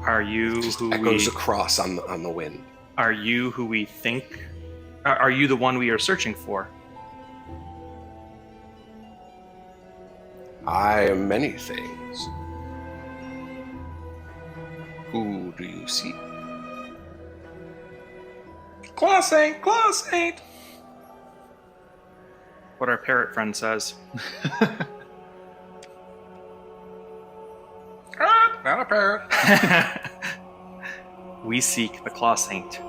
[SPEAKER 7] Are you
[SPEAKER 2] Just
[SPEAKER 7] who
[SPEAKER 2] echoes
[SPEAKER 7] we
[SPEAKER 2] across on the wind.
[SPEAKER 7] are you who we think? Are you the one we are searching for?
[SPEAKER 2] I am many things. Who do you seek?
[SPEAKER 3] Claw Saint!
[SPEAKER 7] What our parrot friend says.
[SPEAKER 3] Not a parrot.
[SPEAKER 7] We seek the Claw Saint.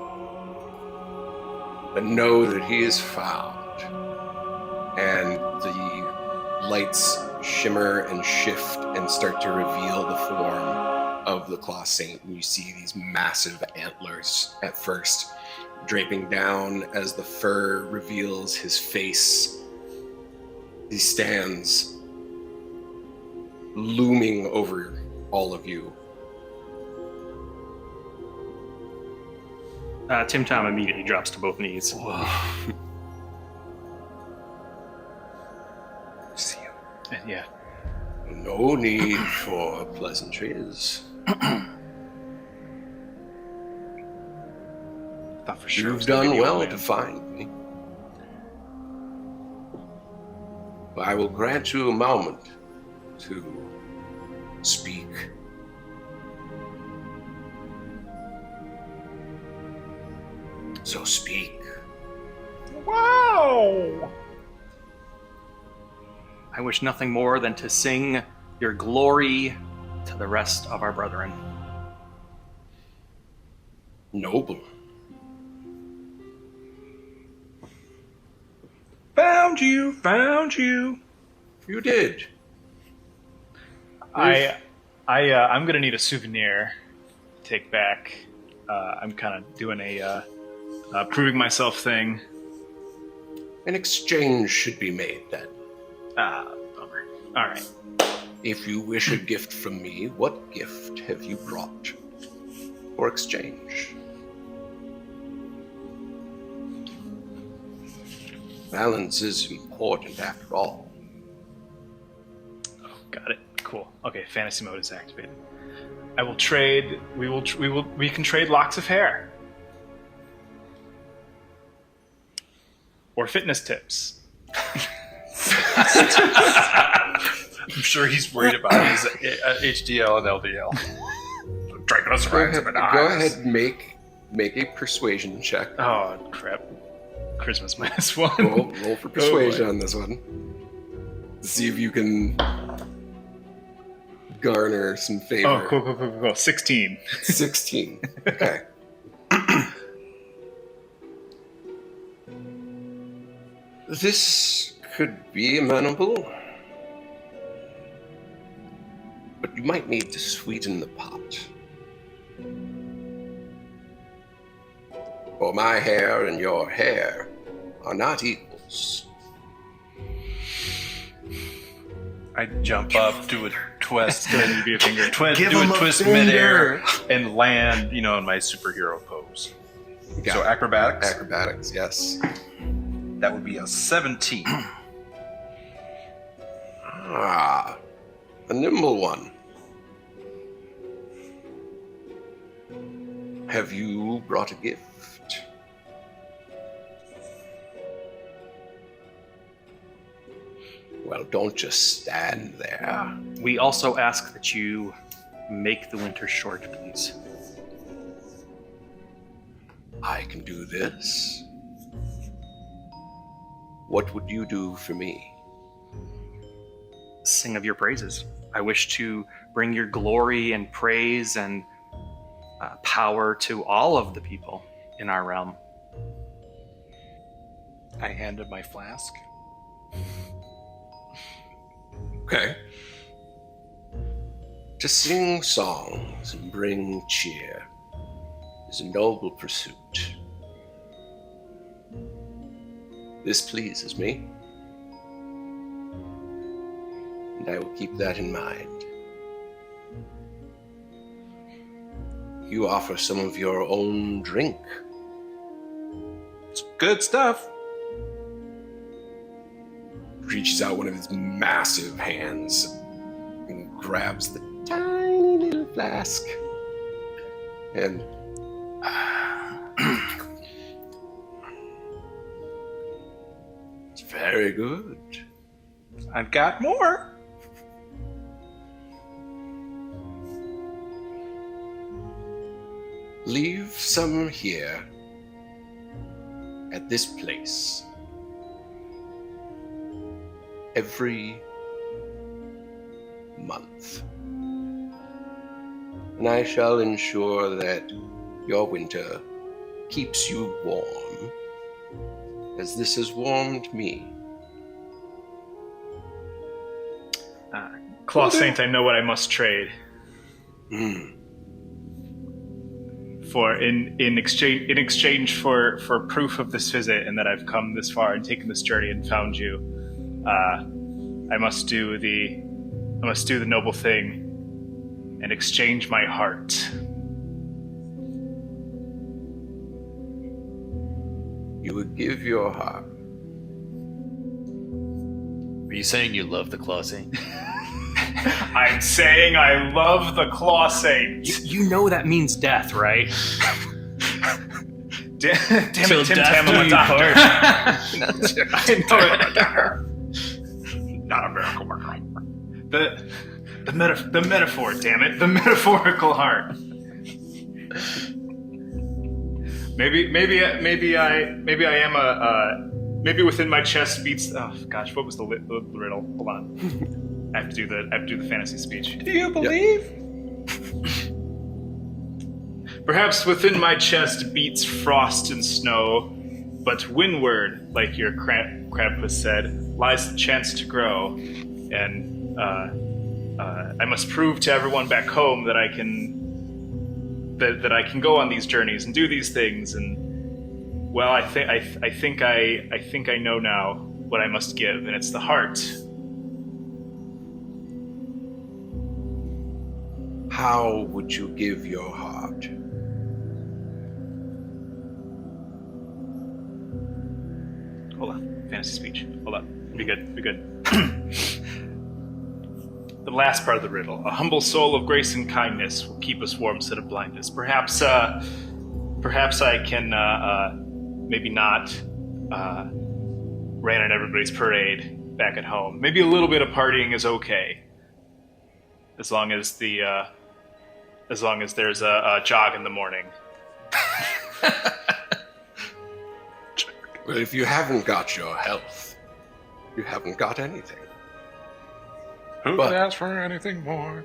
[SPEAKER 2] But know that he is found. And the lights shimmer and shift and start to reveal the form of the Claw Saint. And you see these massive antlers at first, draping down as the fur reveals his face. He stands looming over all of you.
[SPEAKER 7] Tim Tom immediately drops to both knees.
[SPEAKER 3] See you.
[SPEAKER 6] And yeah.
[SPEAKER 2] No need for pleasantries.
[SPEAKER 3] Thought for sure it
[SPEAKER 2] You've
[SPEAKER 3] was gonna
[SPEAKER 2] done
[SPEAKER 3] be the
[SPEAKER 2] well
[SPEAKER 3] old
[SPEAKER 2] to
[SPEAKER 3] man.
[SPEAKER 2] find me. I will grant you a moment to speak. So speak.
[SPEAKER 6] Wow!
[SPEAKER 7] I wish nothing more than to sing your glory to the rest of our brethren.
[SPEAKER 2] Noble.
[SPEAKER 3] Found you, found you.
[SPEAKER 2] You did.
[SPEAKER 6] I'm gonna need a souvenir to take back. I'm kind of doing a proving myself thing.
[SPEAKER 2] An exchange should be made then.
[SPEAKER 6] Bummer. All right.
[SPEAKER 2] If you wish a gift from me, what gift have you brought for exchange? Balance is important after all.
[SPEAKER 6] Oh, got it. Cool. Okay, fantasy mode is activated. I will trade. We can trade locks of hair. Or fitness tips.
[SPEAKER 3] I'm sure he's worried about his HDL and LDL.
[SPEAKER 2] Go ahead and make a persuasion check.
[SPEAKER 6] Oh, crap. Charisma's -1.
[SPEAKER 2] Roll for persuasion on this one. See if you can garner some favor.
[SPEAKER 6] Oh, cool. 16.
[SPEAKER 2] 16. Okay. This could be amenable, but you might need to sweeten the pot. For my hair and your hair are not equals.
[SPEAKER 3] I jump up, do a twist,
[SPEAKER 6] Give me a finger.
[SPEAKER 3] do a twist midair, and land, in my superhero pose.
[SPEAKER 2] Got
[SPEAKER 3] So
[SPEAKER 2] it.
[SPEAKER 3] acrobatics,
[SPEAKER 2] Acrobatics, yes.
[SPEAKER 3] that would be a 17.
[SPEAKER 2] Ah, a nimble one. Have you brought a gift? Well, don't just stand there.
[SPEAKER 7] We also ask that you make the winter short, please.
[SPEAKER 2] I can do this. What would you do for me?
[SPEAKER 7] Sing of your praises. I wish to bring your glory and praise and power to all of the people in our realm.
[SPEAKER 3] I handed my flask.
[SPEAKER 2] Okay. To sing songs and bring cheer is a noble pursuit. This pleases me, and I will keep that in mind. You offer some of your own drink.
[SPEAKER 3] It's good stuff.
[SPEAKER 2] Reaches out one of his massive hands and grabs the tiny little flask. And it's very good.
[SPEAKER 3] I've got more.
[SPEAKER 2] Leave some here at this place. Every month. And I shall ensure that your winter keeps you warm, as this has warmed me.
[SPEAKER 6] Claw Saint, I know what I must trade. For in exchange for proof of this visit and that I've come this far and taken this journey and found you, I must do the noble thing and exchange my heart.
[SPEAKER 2] you would give your heart.
[SPEAKER 4] Are you saying you love the claw saint?
[SPEAKER 6] I'm saying I love the claw saint.
[SPEAKER 7] You know that means death, right?
[SPEAKER 6] Damn it,
[SPEAKER 4] Till
[SPEAKER 6] Tim
[SPEAKER 4] death
[SPEAKER 6] Tam, I'm a
[SPEAKER 4] do you
[SPEAKER 6] doctor.
[SPEAKER 4] part.
[SPEAKER 6] I know it.
[SPEAKER 7] Not a miracle worker.
[SPEAKER 6] The metaphor, damn it, the metaphorical heart. Maybe I am maybe within my chest beats. Oh gosh, what was the riddle? Hold on, I have to do the fantasy speech.
[SPEAKER 7] Do you believe?
[SPEAKER 6] Perhaps within my chest beats frost and snow, but windward, like your Krabpus said, lies the chance to grow, and I must prove to everyone back home that I can go on these journeys and do these things. And well, I think I know now what I must give, and it's the heart.
[SPEAKER 2] How would you give your heart?
[SPEAKER 6] Hold on, fantasy speech. Hold on, be good. The last part of the riddle. A humble soul of grace and kindness will keep us warm instead of blindness. Perhaps I can maybe not rain on everybody's parade back at home. Maybe a little bit of partying is okay, as long as there's a jog in the morning.
[SPEAKER 2] Well, if you haven't got your health, you haven't got anything.
[SPEAKER 3] Who
[SPEAKER 2] But-
[SPEAKER 3] could ask for anything more?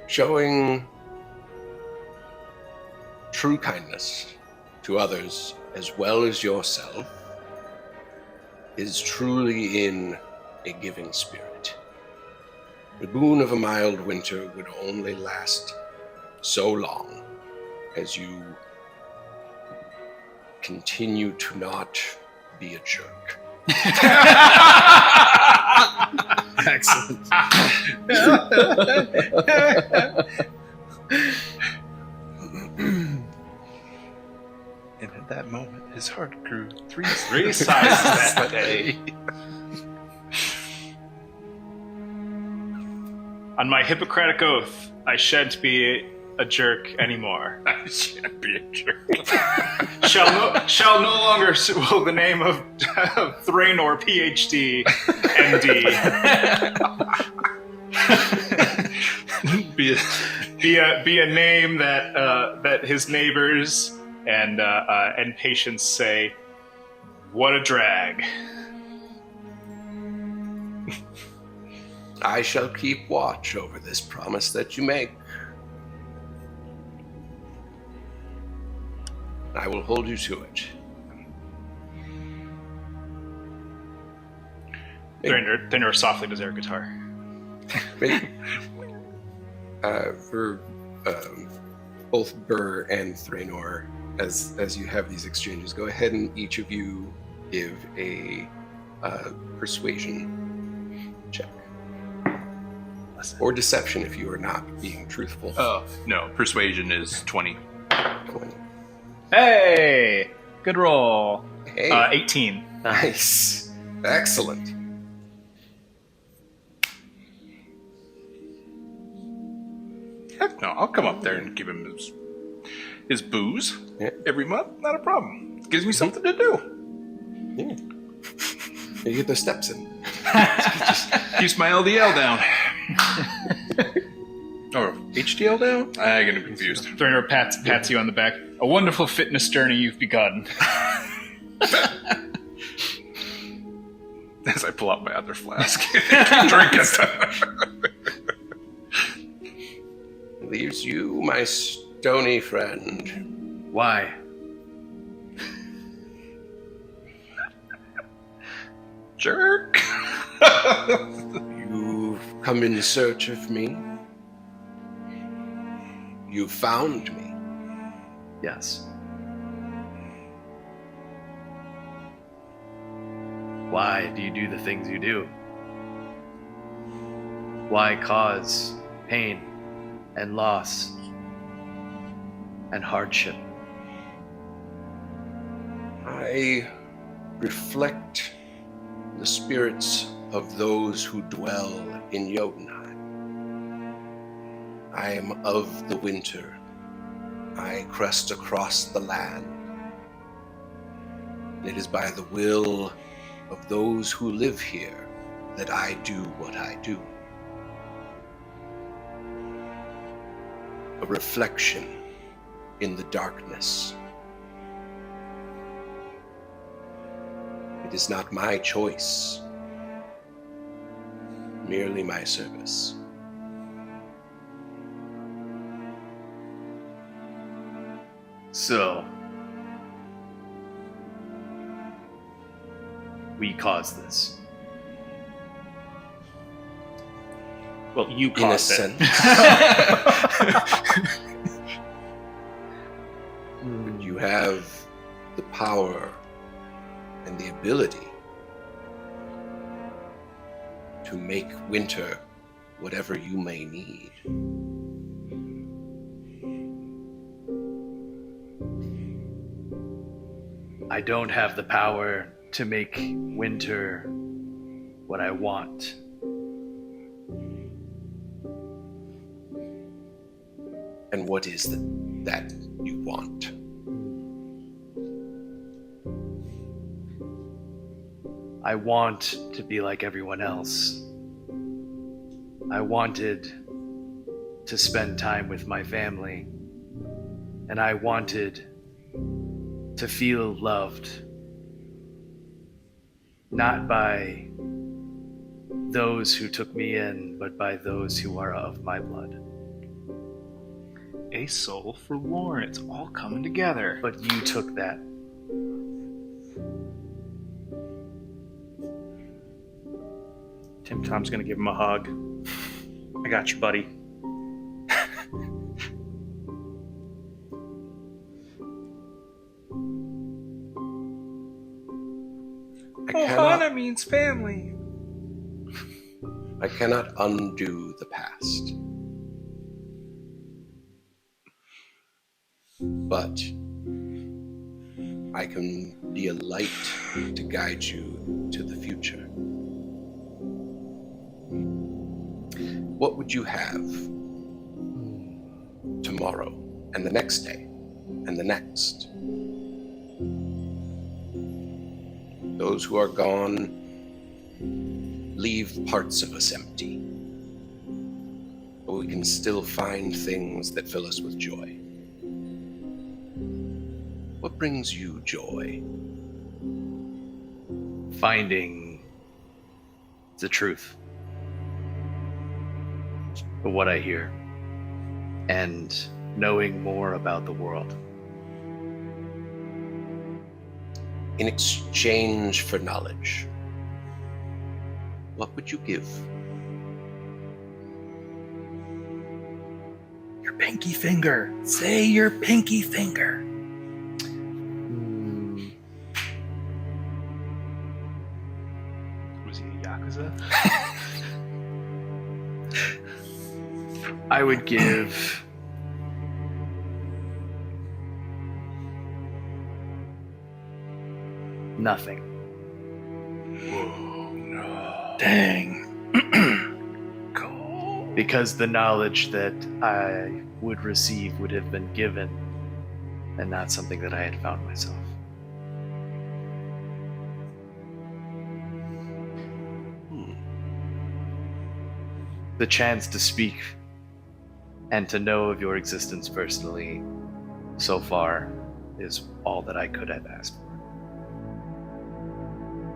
[SPEAKER 2] Showing true kindness to others as well as yourself is truly in a giving spirit. The boon of a mild winter would only last so long as you continue to not be a jerk.
[SPEAKER 5] Excellent.
[SPEAKER 3] And at that moment, his heart grew three
[SPEAKER 6] Sizes that day. On my Hippocratic oath, I shan't be a jerk anymore.
[SPEAKER 3] I shan't be a jerk.
[SPEAKER 6] shall no longer will the name of Thraenor, PhD, MD, be a name that his neighbors and patients say, "What a drag."
[SPEAKER 2] I shall keep watch over this promise that you make. I will hold you to it.
[SPEAKER 6] Thraenor softly does air guitar.
[SPEAKER 2] Maybe, for both Burr and Thraenor, as you have these exchanges, go ahead and each of you give a persuasion check. Or deception if you are not being truthful.
[SPEAKER 3] Oh, no. Persuasion is 20.
[SPEAKER 2] 20.
[SPEAKER 6] Hey, good roll.
[SPEAKER 2] Hey,
[SPEAKER 6] 18.
[SPEAKER 2] nice. Excellent.
[SPEAKER 3] Heck no, I'll come up there and give him his booze every month. Not a problem. It gives me something to do.
[SPEAKER 2] Yeah. You get the steps in.
[SPEAKER 3] Just keeps my LDL down. Or HDL down? I get confused.
[SPEAKER 6] Thraenor pats you on the back. A wonderful fitness journey you've begun.
[SPEAKER 3] As I pull out my other flask. Drink it.
[SPEAKER 2] Leaves you, my stony friend.
[SPEAKER 5] Why?
[SPEAKER 3] Jerk.
[SPEAKER 2] You've come in search of me. You found me.
[SPEAKER 5] Yes. Why do you do the things you do? Why cause pain and loss and hardship
[SPEAKER 2] I reflect the spirits of those who dwell in Jotunheim. I am of the winter. I crest across the land. And it is by the will of those who live here that I do what I do. A reflection in the darkness. It is not my choice, merely my service.
[SPEAKER 4] So, we caused this.
[SPEAKER 7] Well, you
[SPEAKER 2] In a
[SPEAKER 7] caused it.
[SPEAKER 2] sense. But you have the power and the ability to make winter whatever you may need.
[SPEAKER 4] I don't have the power to make winter what I want.
[SPEAKER 2] And what is that you want?
[SPEAKER 4] I want to be like everyone else. I wanted to spend time with my family, and I wanted to feel loved, not by those who took me in, but by those who are of my blood.
[SPEAKER 6] A soul forlorn. It's all coming together.
[SPEAKER 4] But you took that.
[SPEAKER 7] Tim Tom's gonna give him a hug. I got you, buddy.
[SPEAKER 2] Ohana
[SPEAKER 3] means family.
[SPEAKER 2] I cannot undo the past. But I can be a light to guide you to the future. What would you have tomorrow and the next day and the next? Those who are gone leave parts of us empty, but we can still find things that fill us with joy. What brings you joy?
[SPEAKER 4] Finding the truth of what I hear and knowing more about the world.
[SPEAKER 2] In exchange for knowledge, what would you give?
[SPEAKER 3] Your pinky finger. Say your pinky finger.
[SPEAKER 6] Was he a Yakuza?
[SPEAKER 4] I would give nothing.
[SPEAKER 3] Whoa, no. Dang. Cool.
[SPEAKER 4] Because the knowledge that I would receive would have been given and not something that I had found myself. The chance to speak and to know of your existence personally so far is all that I could have asked for.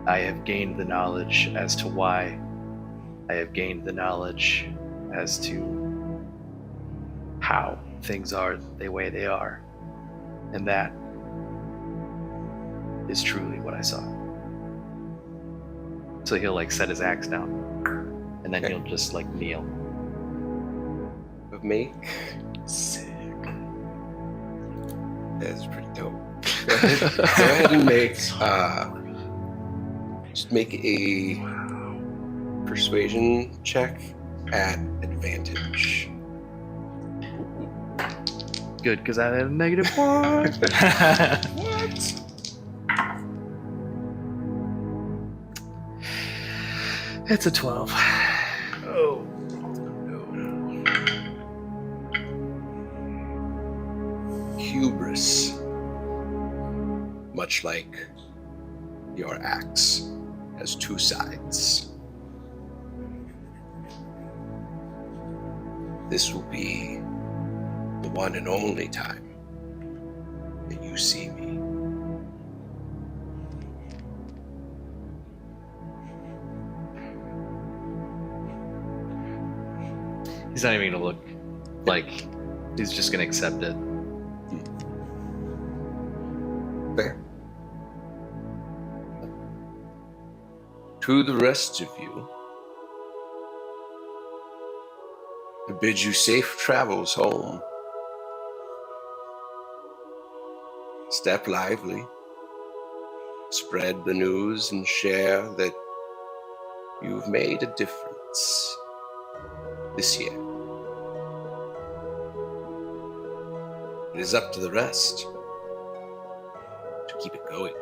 [SPEAKER 4] I have gained the knowledge as to why. I have gained the knowledge as to how things are the way they are. And that is truly what I saw. So he'll like set his axe down. And then he'll just like kneel.
[SPEAKER 2] Of me?
[SPEAKER 6] Sick.
[SPEAKER 2] That's pretty dope. Go ahead and make just make a persuasion check at advantage.
[SPEAKER 4] Good, because I had a -1.
[SPEAKER 3] What?
[SPEAKER 4] It's a 12.
[SPEAKER 6] Oh.
[SPEAKER 2] Hubris, much like your axe, has two sides. This will be the one and only time that you see me.
[SPEAKER 5] He's not even gonna look like he's just gonna accept it.
[SPEAKER 2] Fair. To the rest of you, I bid you safe travels home. Step lively. Spread the news and share that you've made a difference this year. It is up to the rest to keep it going.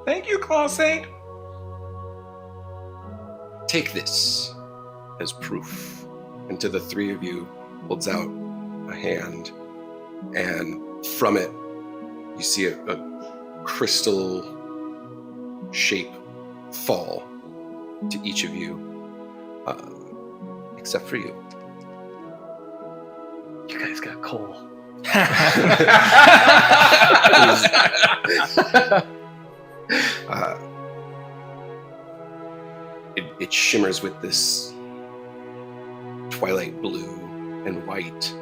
[SPEAKER 6] Thank you, Claw Saint.
[SPEAKER 2] Take this as proof. And to the three of you, holds out a hand, and from it, you see a crystal shape fall to each of you, except for you.
[SPEAKER 4] You guys got coal.
[SPEAKER 2] It shimmers with this twilight blue and white,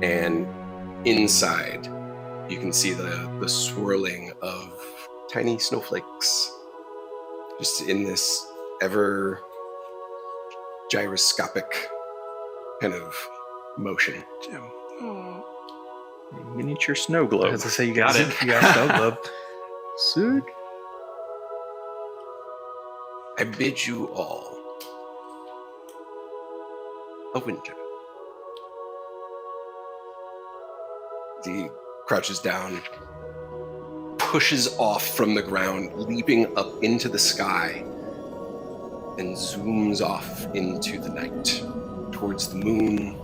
[SPEAKER 2] and inside you can see the swirling of tiny snowflakes just in this ever gyroscopic kind of motion.
[SPEAKER 7] Jim. Miniature snow globe.
[SPEAKER 4] As I say, you
[SPEAKER 7] Got
[SPEAKER 4] got
[SPEAKER 7] it.
[SPEAKER 4] it. You got snow globe. Sick.
[SPEAKER 2] I bid you all a winter. He crouches down, pushes off from the ground, leaping up into the sky, and zooms off into the night, towards the moon,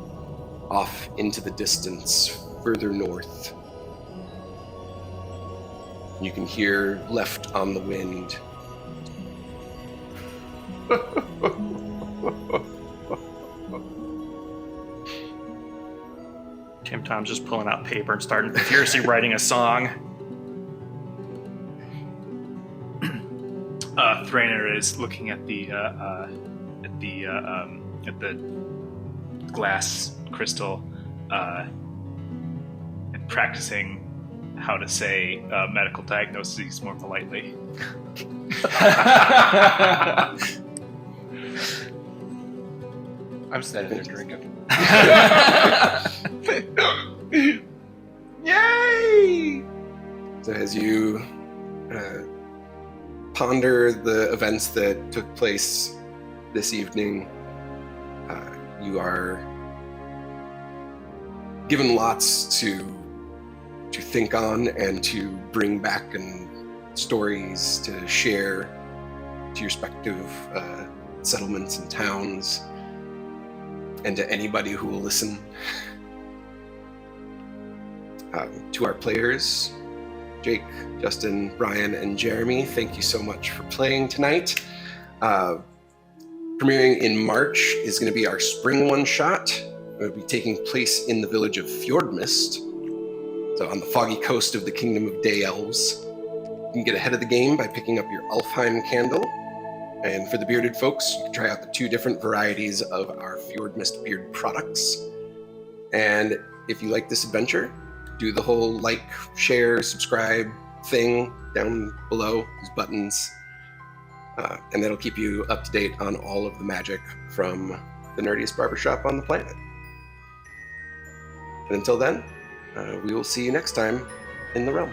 [SPEAKER 2] off into the distance, further north. You can hear, left on the wind,
[SPEAKER 7] Tim Tom's just pulling out paper and starting furiously writing a song.
[SPEAKER 6] Thrainer is looking at the glass crystal and practicing how to say medical diagnoses more politely.
[SPEAKER 3] I'm standing there drinking.
[SPEAKER 6] Yay!
[SPEAKER 2] So as you ponder the events that took place this evening, you are given lots to think on and to bring back, and stories to share to your respective settlements and towns, and to anybody who will listen. To our players, Jake, Justin, Brian, and Jeremy, thank you so much for playing tonight. Premiering in March is going to be our spring one-shot. It will be taking place in the village of Fjordmist, so on the foggy coast of the Kingdom of Day Elves. You can get ahead of the game by picking up your Alfheim candle. And for the bearded folks, you can try out the 2 different varieties of our Fjordmist beard products. And if you like this adventure, do the whole like, share, subscribe thing down below, these buttons. And that'll keep you up to date on all of the magic from the nerdiest barbershop on the planet. And until then, we will see you next time in the realm.